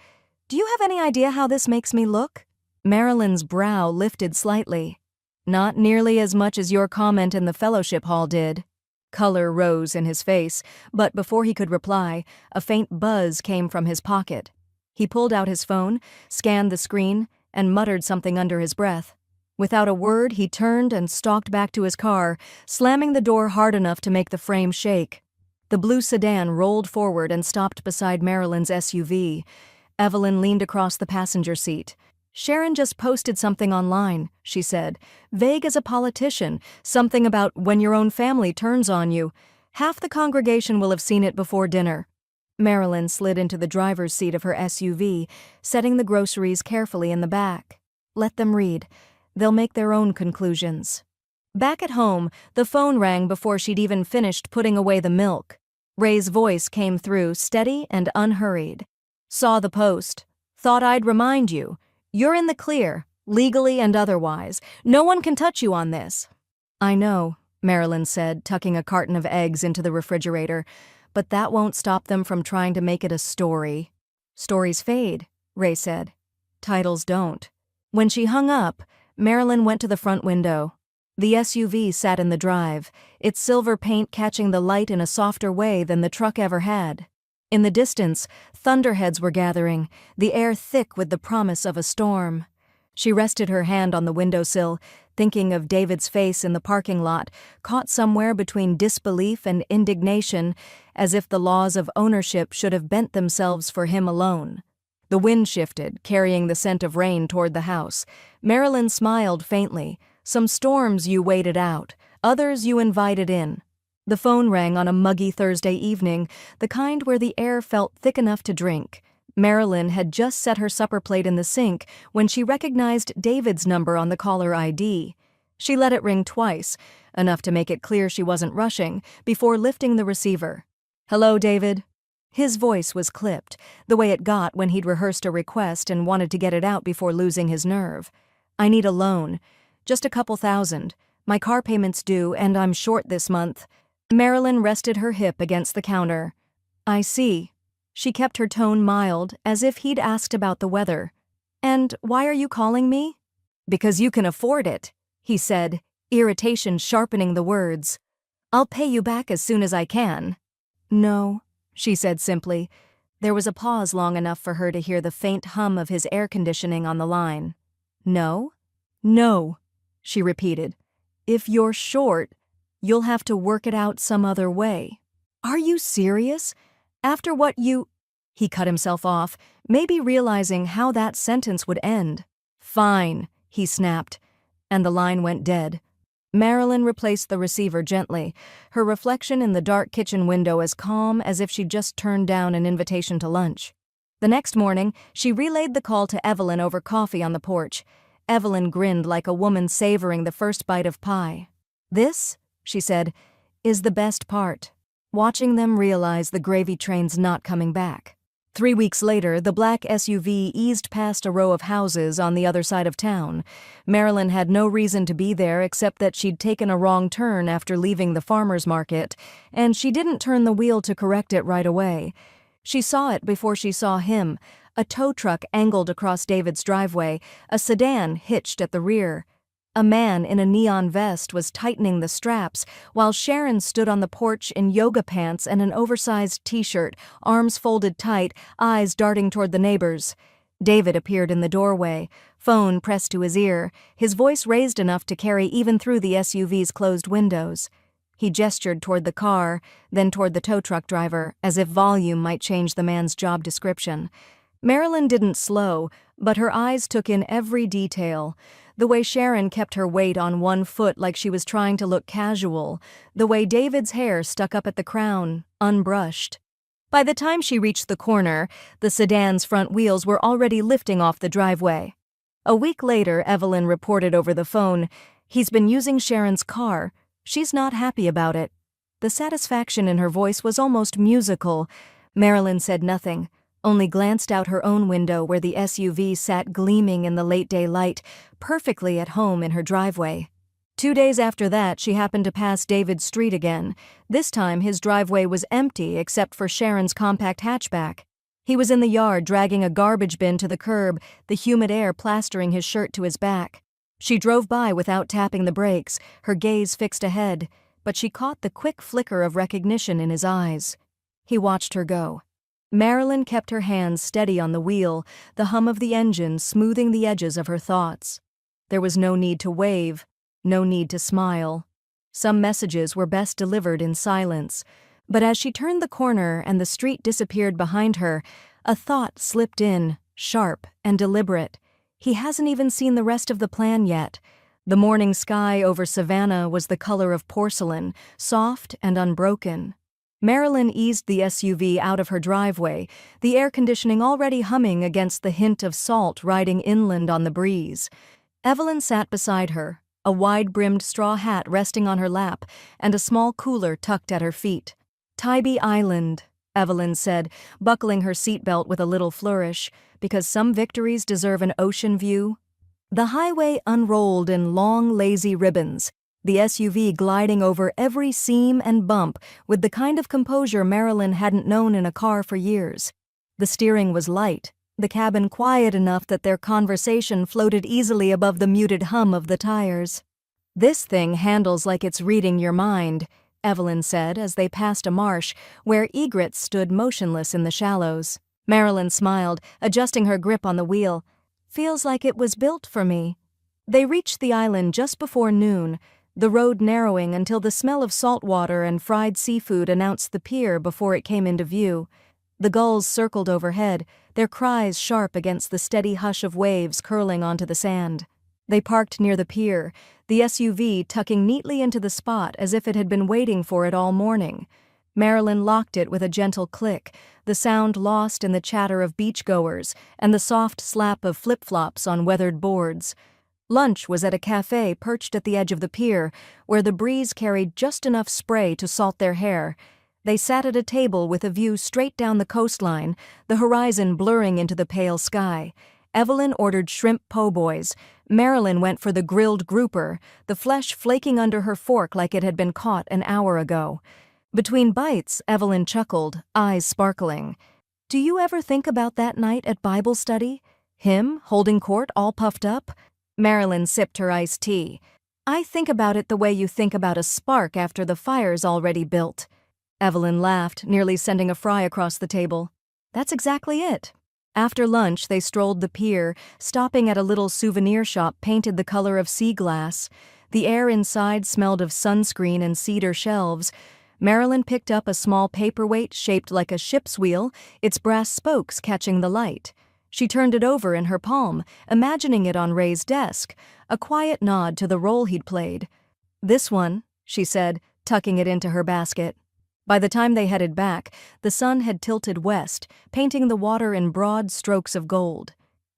"Do you have any idea how this makes me look?" Marilyn's brow lifted slightly. "Not nearly as much as your comment in the fellowship hall did." Color rose in his face, but before he could reply, a faint buzz came from his pocket. He pulled out his phone, scanned the screen, and muttered something under his breath. Without a word, he turned and stalked back to his car, slamming the door hard enough to make the frame shake. The blue sedan rolled forward and stopped beside Marilyn's SUV. Evelyn leaned across the passenger seat. "Sharon just posted something online," she said, vague as a politician, something about when your own family turns on you. Half the congregation will have seen it before dinner. Marilyn slid into the driver's seat of her SUV, setting the groceries carefully in the back. Let them read. They'll make their own conclusions. Back at home, the phone rang before she'd even finished putting away the milk. Ray's voice came through, steady and unhurried. Saw the post. Thought I'd remind you. You're in the clear, legally and otherwise. No one can touch you on this. I know, Marilyn said, tucking a carton of eggs into the refrigerator, but that won't stop them from trying to make it a story. Stories fade, Ray said. Titles don't. When she hung up, Marilyn went to the front window. The SUV sat in the drive, its silver paint catching the light in a softer way than the truck ever had. In the distance, thunderheads were gathering, the air thick with the promise of a storm. She rested her hand on the windowsill, thinking of David's face in the parking lot, caught somewhere between disbelief and indignation, as if the laws of ownership should have bent themselves for him alone. The wind shifted, carrying the scent of rain toward the house. Marilyn smiled faintly. Some storms you waited out, others you invited in. The phone rang on a muggy Thursday evening, the kind where the air felt thick enough to drink. Marilyn had just set her supper plate in the sink when she recognized David's number on the caller ID. She let it ring twice, enough to make it clear she wasn't rushing, before lifting the receiver. Hello, David. His voice was clipped, the way it got when he'd rehearsed a request and wanted to get it out before losing his nerve. I need a loan. Just a couple $1,000. My car payment's due, and I'm short this month. Marilyn rested her hip against the counter. I see. She kept her tone mild, as if he'd asked about the weather. And why are you calling me? Because you can afford it, he said, irritation sharpening the words. I'll pay you back as soon as I can. No, she said simply. There was a pause long enough for her to hear the faint hum of his air conditioning on the line. No? No, she repeated. If you're short, you'll have to work it out some other way. Are you serious? After what you... He cut himself off, maybe realizing how that sentence would end. Fine, he snapped, and the line went dead. Marilyn replaced the receiver gently, her reflection in the dark kitchen window as calm as if she'd just turned down an invitation to lunch. The next morning, she relayed the call to Evelyn over coffee on the porch. Evelyn grinned like a woman savoring the first bite of pie. This, she said, is the best part. Watching them realize the gravy train's not coming back. 3 weeks later, the black SUV eased past a row of houses on the other side of town. Marilyn had no reason to be there except that she'd taken a wrong turn after leaving the farmer's market, and she didn't turn the wheel to correct it right away. She saw it before she saw him. A tow truck angled across David's driveway, a sedan hitched at the rear. A man in a neon vest was tightening the straps, while Sharon stood on the porch in yoga pants and an oversized t-shirt, arms folded tight, eyes darting toward the neighbors. David appeared in the doorway, phone pressed to his ear, his voice raised enough to carry even through the SUV's closed windows. He gestured toward the car, then toward the tow truck driver, as if volume might change the man's job description. Marilyn didn't slow, but her eyes took in every detail. The way Sharon kept her weight on one foot like she was trying to look casual. The way David's hair stuck up at the crown, unbrushed. By the time she reached the corner, the sedan's front wheels were already lifting off the driveway. A week later, Evelyn reported over the phone, "He's been using Sharon's car. She's not happy about it." The satisfaction in her voice was almost musical. Marilyn said nothing, only glanced out her own window where the SUV sat gleaming in the late-day light, perfectly at home in her driveway. 2 days after that, she happened to pass David's street again. This time, his driveway was empty except for Sharon's compact hatchback. He was in the yard dragging a garbage bin to the curb, the humid air plastering his shirt to his back. She drove by without tapping the brakes, her gaze fixed ahead, but she caught the quick flicker of recognition in his eyes. He watched her go. Marilyn kept her hands steady on the wheel, the hum of the engine smoothing the edges of her thoughts. There was no need to wave, no need to smile. Some messages were best delivered in silence. But as she turned the corner and the street disappeared behind her, a thought slipped in, sharp and deliberate. He hasn't even seen the rest of the plan yet. The morning sky over Savannah was the color of porcelain, soft and unbroken. Marilyn eased the SUV out of her driveway, the air conditioning already humming against the hint of salt riding inland on the breeze. Evelyn sat beside her, a wide-brimmed straw hat resting on her lap and a small cooler tucked at her feet. "Tybee Island," Evelyn said, buckling her seatbelt with a little flourish, because some victories deserve an ocean view. The highway unrolled in long, lazy ribbons, the SUV gliding over every seam and bump with the kind of composure Marilyn hadn't known in a car for years. The steering was light, the cabin quiet enough that their conversation floated easily above the muted hum of the tires. "This thing handles like it's reading your mind," Evelyn said as they passed a marsh where egrets stood motionless in the shallows. Marilyn smiled, adjusting her grip on the wheel. "Feels like it was built for me." They reached the island just before noon, the road narrowing until the smell of salt water and fried seafood announced the pier before it came into view. The gulls circled overhead, their cries sharp against the steady hush of waves curling onto the sand. They parked near the pier, the SUV tucking neatly into the spot as if it had been waiting for it all morning. Marilyn locked it with a gentle click, the sound lost in the chatter of beachgoers and the soft slap of flip-flops on weathered boards. Lunch was at a cafe perched at the edge of the pier, where the breeze carried just enough spray to salt their hair. They sat at a table with a view straight down the coastline, the horizon blurring into the pale sky. Evelyn ordered shrimp po' boys. Marilyn went for the grilled grouper, the flesh flaking under her fork like it had been caught an hour ago. Between bites, Evelyn chuckled, eyes sparkling. "Do you ever think about that night at Bible study? Him, holding court all puffed up?" Marilyn sipped her iced tea. "I think about it the way you think about a spark after the fire's already built." Evelyn laughed, nearly sending a fry across the table. "That's exactly it." After lunch, they strolled the pier, stopping at a little souvenir shop painted the color of sea glass. The air inside smelled of sunscreen and cedar shelves. Marilyn picked up a small paperweight shaped like a ship's wheel, its brass spokes catching the light. She turned it over in her palm, imagining it on Ray's desk, a quiet nod to the role he'd played. "This one," she said, tucking it into her basket. By the time they headed back, the sun had tilted west, painting the water in broad strokes of gold.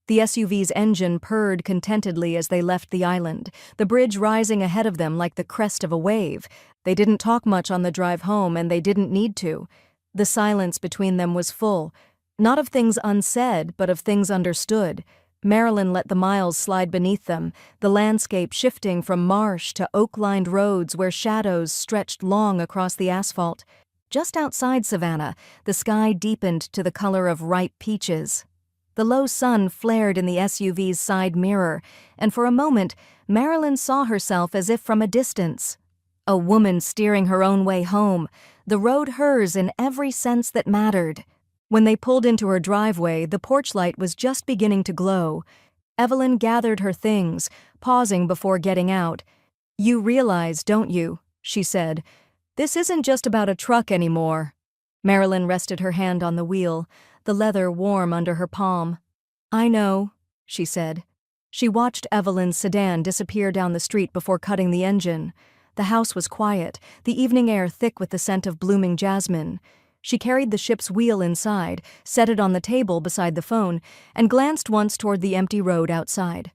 The SUV's engine purred contentedly as they left the island, the bridge rising ahead of them like the crest of a wave. They didn't talk much on the drive home, and they didn't need to. The silence between them was full, not of things unsaid, but of things understood. Marilyn let the miles slide beneath them, the landscape shifting from marsh to oak-lined roads where shadows stretched long across the asphalt. Just outside Savannah, the sky deepened to the color of ripe peaches. The low sun flared in the SUV's side mirror, and for a moment, Marilyn saw herself as if from a distance. A woman steering her own way home, the road hers in every sense that mattered. When they pulled into her driveway, the porch light was just beginning to glow. Evelyn gathered her things, pausing before getting out. "You realize, don't you?" she said. "This isn't just about a truck anymore." Marilyn rested her hand on the wheel, the leather warm under her palm. "I know," she said. She watched Evelyn's sedan disappear down the street before cutting the engine. The house was quiet, the evening air thick with the scent of blooming jasmine. She carried the ship's wheel inside, set it on the table beside the phone, and glanced once toward the empty road outside.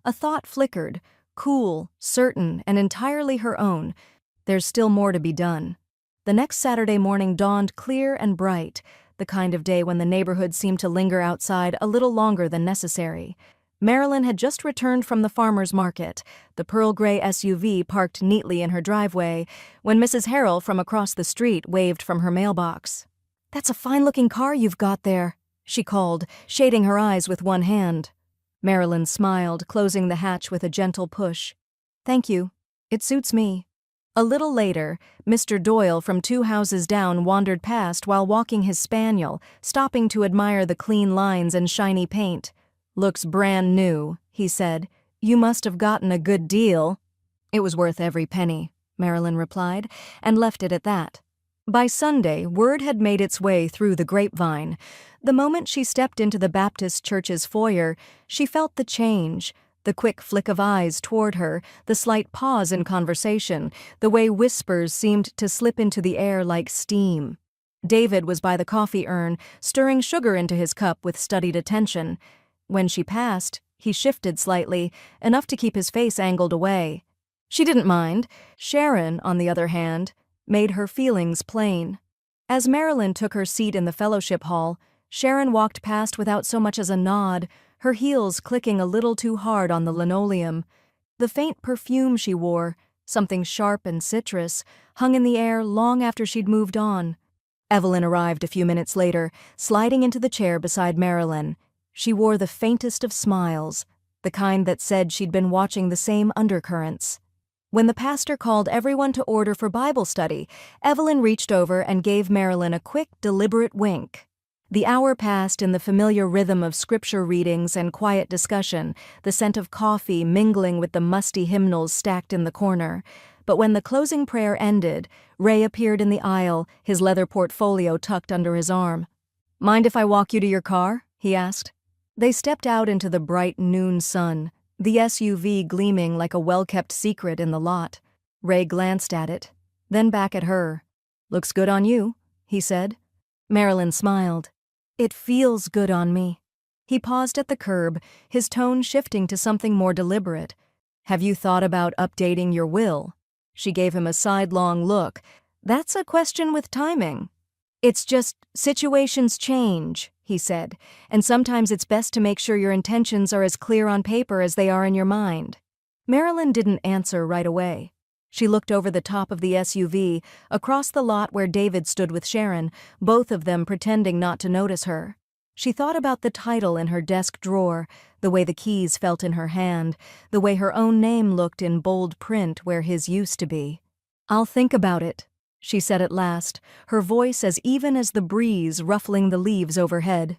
A thought flickered, cool, certain, and entirely her own. There's still more to be done. The next Saturday morning dawned clear and bright, the kind of day when the neighborhood seemed to linger outside a little longer than necessary. Marilyn had just returned from the farmer's market, the pearl gray SUV parked neatly in her driveway, when Mrs. Harrell from across the street waved from her mailbox. "That's a fine-looking car you've got there," she called, shading her eyes with one hand. Marilyn smiled, closing the hatch with a gentle push. "Thank you. It suits me." A little later, Mr. Doyle from 2 houses down wandered past while walking his spaniel, stopping to admire the clean lines and shiny paint. "Looks brand new," he said. "You must have gotten a good deal." "It was worth every penny," Marilyn replied, and left it at that. By Sunday, word had made its way through the grapevine. The moment she stepped into the Baptist church's foyer, she felt the change. The quick flick of eyes toward her, the slight pause in conversation, the way whispers seemed to slip into the air like steam. David was by the coffee urn, stirring sugar into his cup with studied attention. When she passed, he shifted slightly, enough to keep his face angled away. She didn't mind. Sharon, on the other hand, made her feelings plain. As Marilyn took her seat in the fellowship hall, Sharon walked past without so much as a nod, her heels clicking a little too hard on the linoleum. The faint perfume she wore, something sharp and citrus, hung in the air long after she'd moved on. Evelyn arrived a few minutes later, sliding into the chair beside Marilyn. She wore the faintest of smiles, the kind that said she'd been watching the same undercurrents. When the pastor called everyone to order for Bible study, Evelyn reached over and gave Marilyn a quick, deliberate wink. The hour passed in the familiar rhythm of scripture readings and quiet discussion, the scent of coffee mingling with the musty hymnals stacked in the corner. But when the closing prayer ended, Ray appeared in the aisle, his leather portfolio tucked under his arm. "Mind if I walk you to your car?" he asked. They stepped out into the bright noon sun, the SUV gleaming like a well-kept secret in the lot. Ray glanced at it, then back at her. "Looks good on you," he said. Marilyn smiled. "It feels good on me." He paused at the curb, his tone shifting to something more deliberate. "Have you thought about updating your will?" She gave him a sidelong look. "That's a question with timing." "It's just situations change," he said, "and sometimes it's best to make sure your intentions are as clear on paper as they are in your mind." Marilyn didn't answer right away. She looked over the top of the SUV, across the lot where David stood with Sharon, both of them pretending not to notice her. She thought about the title in her desk drawer, the way the keys felt in her hand, the way her own name looked in bold print where his used to be. "I'll think about it," she said at last, her voice as even as the breeze ruffling the leaves overhead.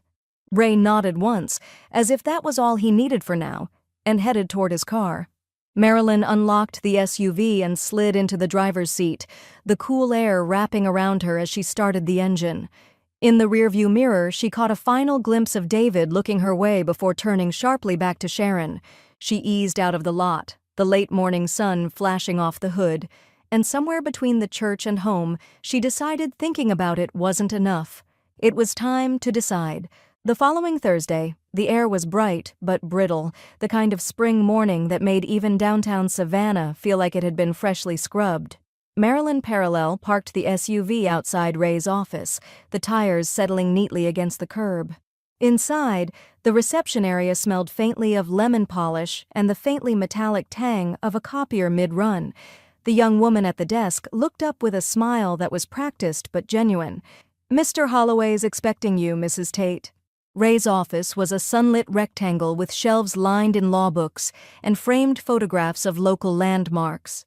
Ray nodded once, as if that was all he needed for now, and headed toward his car. Marilyn unlocked the SUV and slid into the driver's seat, the cool air wrapping around her as she started the engine. In the rearview mirror, she caught a final glimpse of David looking her way before turning sharply back to Sharon. She eased out of the lot, the late morning sun flashing off the hood, and somewhere between the church and home, she decided thinking about it wasn't enough. It was time to decide. The following Thursday, the air was bright but brittle, the kind of spring morning that made even downtown Savannah feel like it had been freshly scrubbed. Marilyn Parallel parked the SUV outside Ray's office, the tires settling neatly against the curb. Inside, the reception area smelled faintly of lemon polish and the faintly metallic tang of a copier mid-run. The young woman at the desk looked up with a smile that was practiced but genuine. "Mr. Holloway's expecting you, Mrs. Tate." Ray's office was a sunlit rectangle with shelves lined in law books and framed photographs of local landmarks.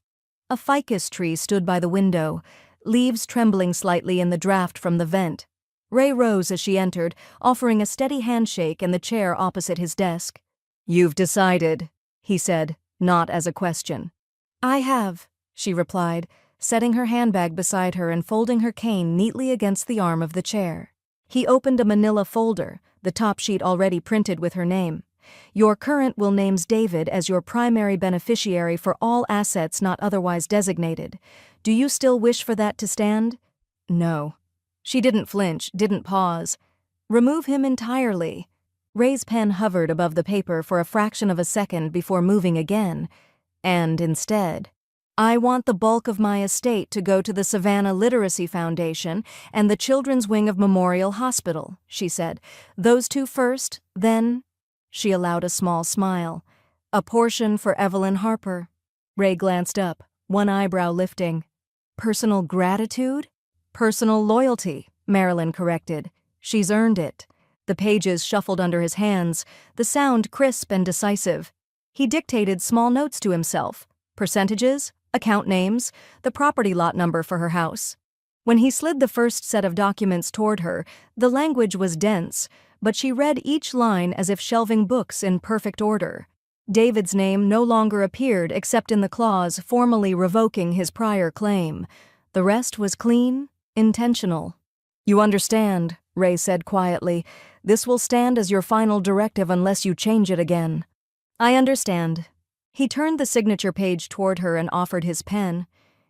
A ficus tree stood by the window, leaves trembling slightly in the draft from the vent. Ray rose as she entered, offering a steady handshake in the chair opposite his desk. "You've decided," he said, not as a question. "I have," she replied, setting her handbag beside her and folding her cane neatly against the arm of the chair. He opened a manila folder, the top sheet already printed with her name. "Your current will names David as your primary beneficiary for all assets not otherwise designated. Do you still wish for that to stand?" "No." She didn't flinch, didn't pause. "Remove him entirely." Ray's pen hovered above the paper for a fraction of a second before moving again. "And instead, I want the bulk of my estate to go to the Savannah Literacy Foundation and the Children's Wing of Memorial Hospital," she said. "Those two first, then—" She allowed a small smile. "A portion for Evelyn Harper." Ray glanced up, one eyebrow lifting. "Personal gratitude?" "Personal loyalty," Marilyn corrected. "She's earned it." The pages shuffled under his hands, the sound crisp and decisive. He dictated small notes to himself. Percentages, account names, the property lot number for her house. When he slid the first set of documents toward her, the language was dense, but she read each line as if shelving books in perfect order. David's name no longer appeared except in the clause formally revoking his prior claim. The rest was clean, intentional. "You understand," Ray said quietly. "This will stand as your final directive unless you change it again." I understand. He turned the signature page toward her and offered his pen.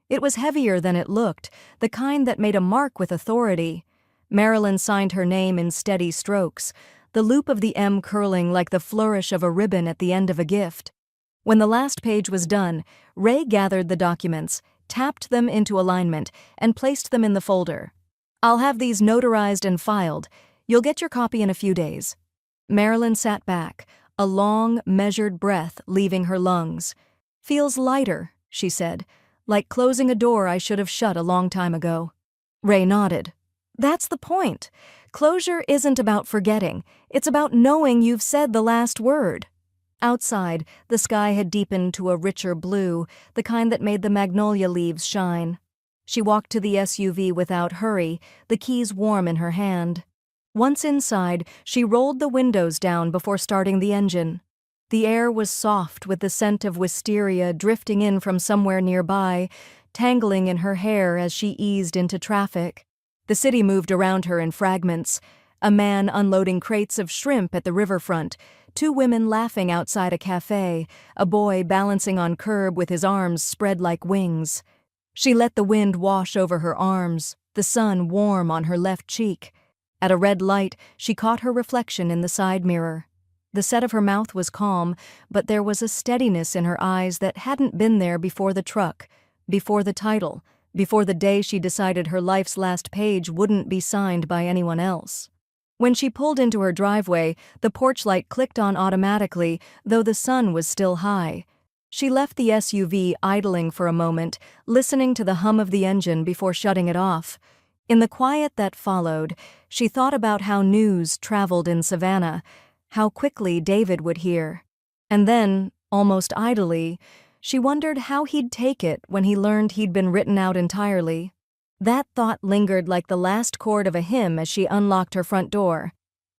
It was heavier than it looked, the kind that made a mark with authority. Marilyn signed her name in steady strokes, the loop of the M curling like the flourish of a ribbon at the end of a gift. When the last page was done, Ray gathered the documents, tapped them into alignment, and placed them in the folder. I'll have these notarized and filed. You'll get your copy in a few days. Marilyn sat back, a long, measured breath leaving her lungs. Feels lighter, she said, like closing a door I should have shut a long time ago. Ray nodded. That's the point. Closure isn't about forgetting. It's about knowing you've said the last word. Outside, the sky had deepened to a richer blue, the kind that made the magnolia leaves shine. She walked to the SUV without hurry, the keys warm in her hand. Once inside, she rolled the windows down before starting the engine. The air was soft with the scent of wisteria drifting in from somewhere nearby, tangling in her hair as she eased into traffic. The city moved around her in fragments. A man unloading crates of shrimp at the riverfront, two women laughing outside a cafe, a boy balancing on curb with his arms spread like wings. She let the wind wash over her arms, the sun warm on her left cheek. At a red light, she caught her reflection in the side mirror. The set of her mouth was calm, but there was a steadiness in her eyes that hadn't been there before the truck, before the title, before the day she decided her life's last page wouldn't be signed by anyone else. When she pulled into her driveway, the porch light clicked on automatically, though the sun was still high. She left the SUV idling for a moment, listening to the hum of the engine before shutting it off. In the quiet that followed, she thought about how news traveled in Savannah, how quickly David would hear. And then, almost idly, she wondered how he'd take it when he learned he'd been written out entirely. That thought lingered like the last chord of a hymn as she unlocked her front door.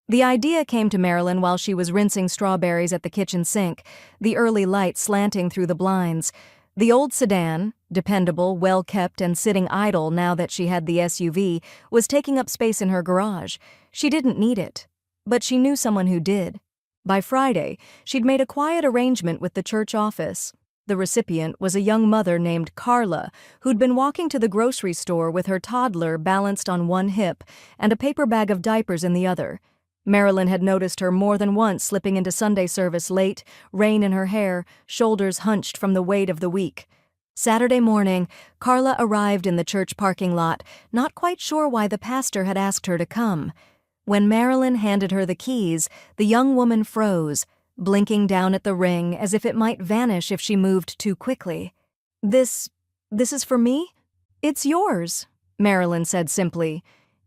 The idea came to Marilyn while she was rinsing strawberries at the kitchen sink, the early light slanting through the blinds. The old sedan, dependable, well-kept, and sitting idle now that she had the SUV, was taking up space in her garage. She didn't need it, but she knew someone who did. By Friday, she'd made a quiet arrangement with the church office. The recipient was a young mother named Carla, who'd been walking to the grocery store with her toddler balanced on one hip and a paper bag of diapers in the other. Marilyn had noticed her more than once slipping into Sunday service late, rain in her hair, shoulders hunched from the weight of the week. Saturday morning, Carla arrived in the church parking lot, not quite sure why the pastor had asked her to come. When Marilyn handed her the keys, the young woman froze, blinking down at the ring as if it might vanish if she moved too quickly. This is for me? It's yours, Marilyn said simply.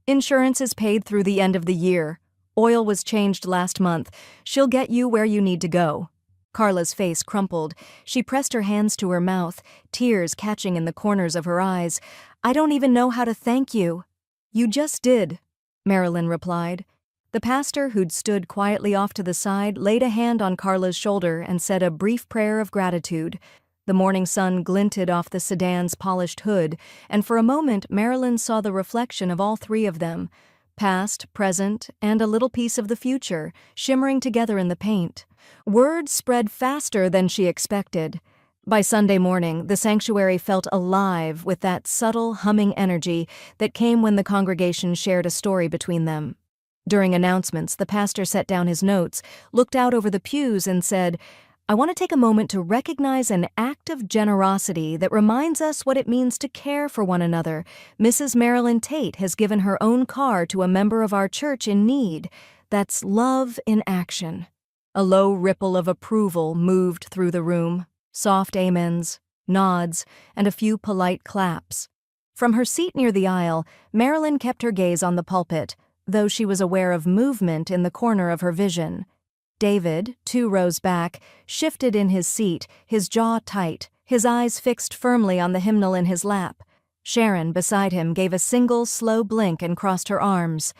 Insurance is paid through the end of the year. Oil was changed last month. She'll get you where you need to go. Carla's face crumpled. She pressed her hands to her mouth, tears catching in the corners of her eyes. I don't even know how to thank you. You just did, Marilyn replied. The pastor, who'd stood quietly off to the side, laid a hand on Carla's shoulder and said a brief prayer of gratitude. The morning sun glinted off the sedan's polished hood, and for a moment Marilyn saw the reflection of all three of them, past, present, and a little piece of the future, shimmering together in the paint. Word spread faster than she expected. By Sunday morning, the sanctuary felt alive with that subtle, humming energy that came when the congregation shared a story between them. During announcements, the pastor set down his notes, looked out over the pews, and said, I want to take a moment to recognize an act of generosity that reminds us what it means to care for one another. Mrs. Marilyn Tate has given her own car to a member of our church in need. That's love in action. A low ripple of approval moved through the room, soft amens, nods, and a few polite claps. From her seat near the aisle, Marilyn kept her gaze on the pulpit, though she was aware of movement in the corner of her vision. David, 2 rows back, shifted in his seat, his jaw tight, his eyes fixed firmly on the hymnal in his lap. Sharon, beside him, gave a single, slow blink and crossed her arms.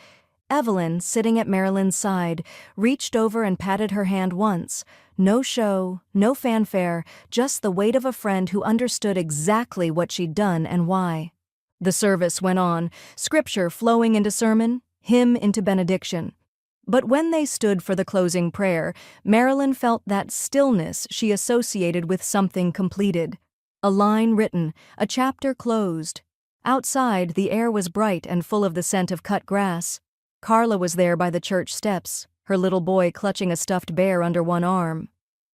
Evelyn, sitting at Marilyn's side, reached over and patted her hand once. No show, no fanfare, just the weight of a friend who understood exactly what she'd done and why. The service went on, scripture flowing into sermon, hymn into benediction. But when they stood for the closing prayer, Marilyn felt that stillness she associated with something completed. A line written, a chapter closed. Outside, the air was bright and full of the scent of cut grass. Carla was there by the church steps, her little boy clutching a stuffed bear under one arm.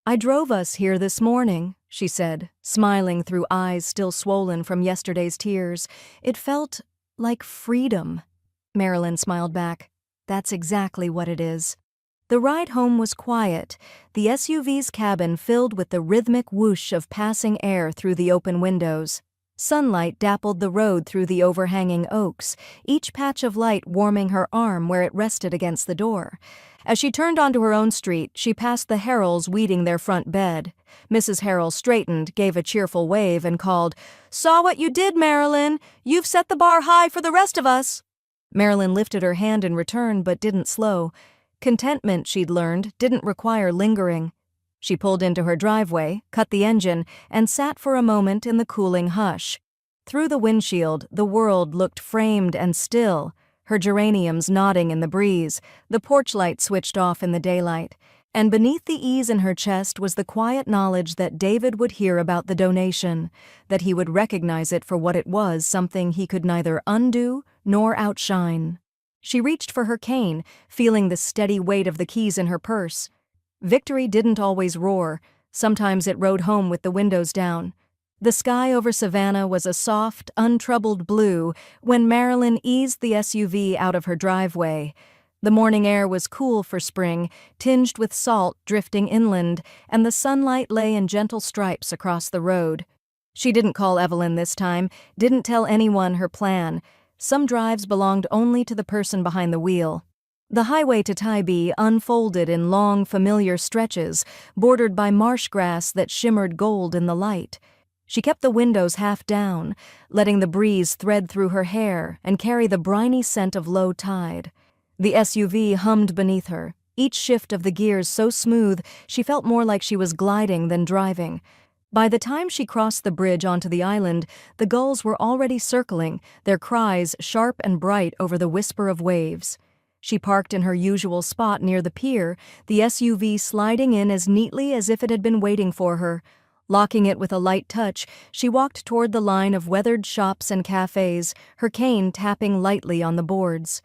"I drove us here this morning," she said, smiling through eyes still swollen from yesterday's tears. "It felt like freedom." Marilyn smiled back. "That's exactly what it is." The ride home was quiet, the SUV's cabin filled with the rhythmic whoosh of passing air through the open windows. Sunlight dappled the road through the overhanging oaks, each patch of light warming her arm where it rested against the door. As she turned onto her own street, she passed the Harrells weeding their front bed. Mrs. Harrell straightened, gave a cheerful wave, and called, "Saw what you did, Marilyn! You've set the bar high for the rest of us!" Marilyn lifted her hand in return but didn't slow. Contentment, she'd learned, didn't require lingering. She pulled into her driveway, cut the engine, and sat for a moment in the cooling hush. Through the windshield, the world looked framed and still, her geraniums nodding in the breeze, the porch light switched off in the daylight. And beneath the ease in her chest was the quiet knowledge that David would hear about the donation, that he would recognize it for what it was, something he could neither undo nor outshine. She reached for her cane, feeling the steady weight of the keys in her purse. Victory didn't always roar. Sometimes it rode home with the windows down. The sky over Savannah was a soft, untroubled blue when Marilyn eased the SUV out of her driveway. The morning air was cool for spring, tinged with salt drifting inland, and the sunlight lay in gentle stripes across the road. She didn't call Evelyn this time, didn't tell anyone her plan. Some drives belonged only to the person behind the wheel. The highway to Tybee unfolded in long, familiar stretches, bordered by marsh grass that shimmered gold in the light. She kept the windows half down, letting the breeze thread through her hair and carry the briny scent of low tide. The SUV hummed beneath her, each shift of the gears so smooth she felt more like she was gliding than driving. By the time she crossed the bridge onto the island, the gulls were already circling, their cries sharp and bright over the whisper of waves. She parked in her usual spot near the pier, the SUV sliding in as neatly as if it had been waiting for her. Locking it with a light touch, she walked toward the line of weathered shops and cafes, her cane tapping lightly on the boards.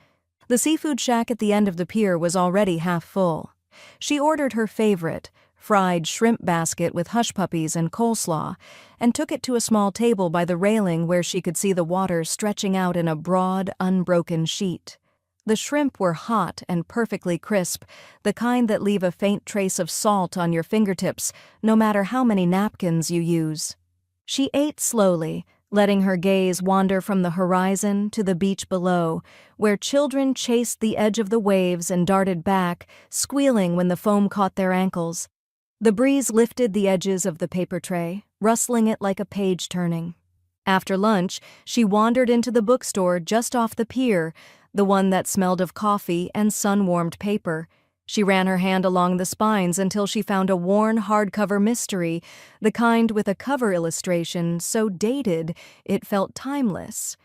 The seafood shack at the end of the pier was already half full. She ordered her favorite, fried shrimp basket with hush puppies and coleslaw, and took it to a small table by the railing where she could see the water stretching out in a broad, unbroken sheet. The shrimp were hot and perfectly crisp, the kind that leave a faint trace of salt on your fingertips, no matter how many napkins you use. She ate slowly, letting her gaze wander from the horizon to the beach below, where children chased the edge of the waves and darted back, squealing when the foam caught their ankles. The breeze lifted the edges of the paper tray, rustling it like a page turning. After lunch, she wandered into the bookstore just off the pier, the one that smelled of coffee and sun-warmed paper. She ran her hand along the spines until she found a worn hardcover mystery, the kind with a cover illustration so dated it felt timeless.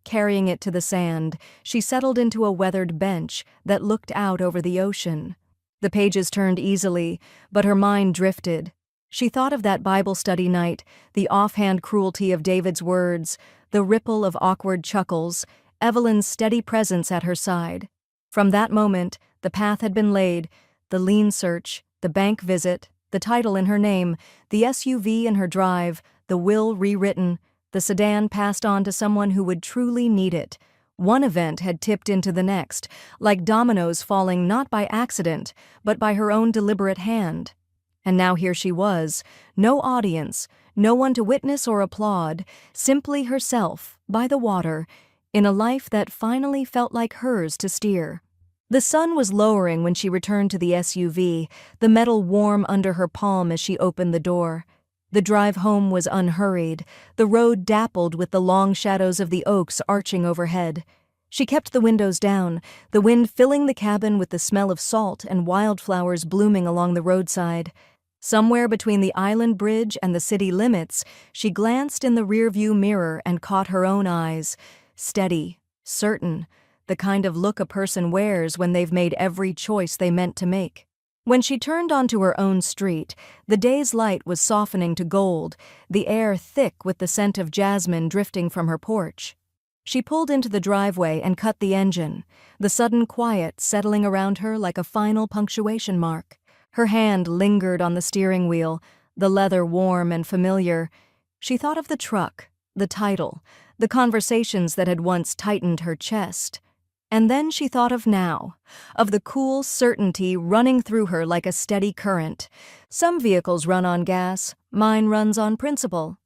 Carrying it to the sand, she settled into a weathered bench that looked out over the ocean. The pages turned easily, but her mind drifted. She thought of that Bible study night, the offhand cruelty of David's words, the ripple of awkward chuckles, Evelyn's steady presence at her side. From that moment, the path had been laid, the lien search, the bank visit, the title in her name, the SUV in her drive, the will rewritten, the sedan passed on to someone who would truly need it. One event had tipped into the next, like dominoes falling not by accident, but by her own deliberate hand. And now here she was, no audience, no one to witness or applaud, simply herself, by the water, in a life that finally felt like hers to steer. The sun was lowering when she returned to the SUV, the metal warm under her palm as she opened the door. The drive home was unhurried, the road dappled with the long shadows of the oaks arching overhead. She kept the windows down, the wind filling the cabin with the smell of salt and wildflowers blooming along the roadside. Somewhere between the island bridge and the city limits, she glanced in the rearview mirror and caught her own eyes. Steady, certain, the kind of look a person wears when they've made every choice they meant to make. When she turned onto her own street, the day's light was softening to gold, the air thick with the scent of jasmine drifting from her porch. She pulled into the driveway and cut the engine, the sudden quiet settling around her like a final punctuation mark. Her hand lingered on the steering wheel, the leather warm and familiar. She thought of the truck, the title, the conversations that had once tightened her chest. And then she thought of now, of the cool certainty running through her like a steady current. Some vehicles run on gas, mine runs on principle.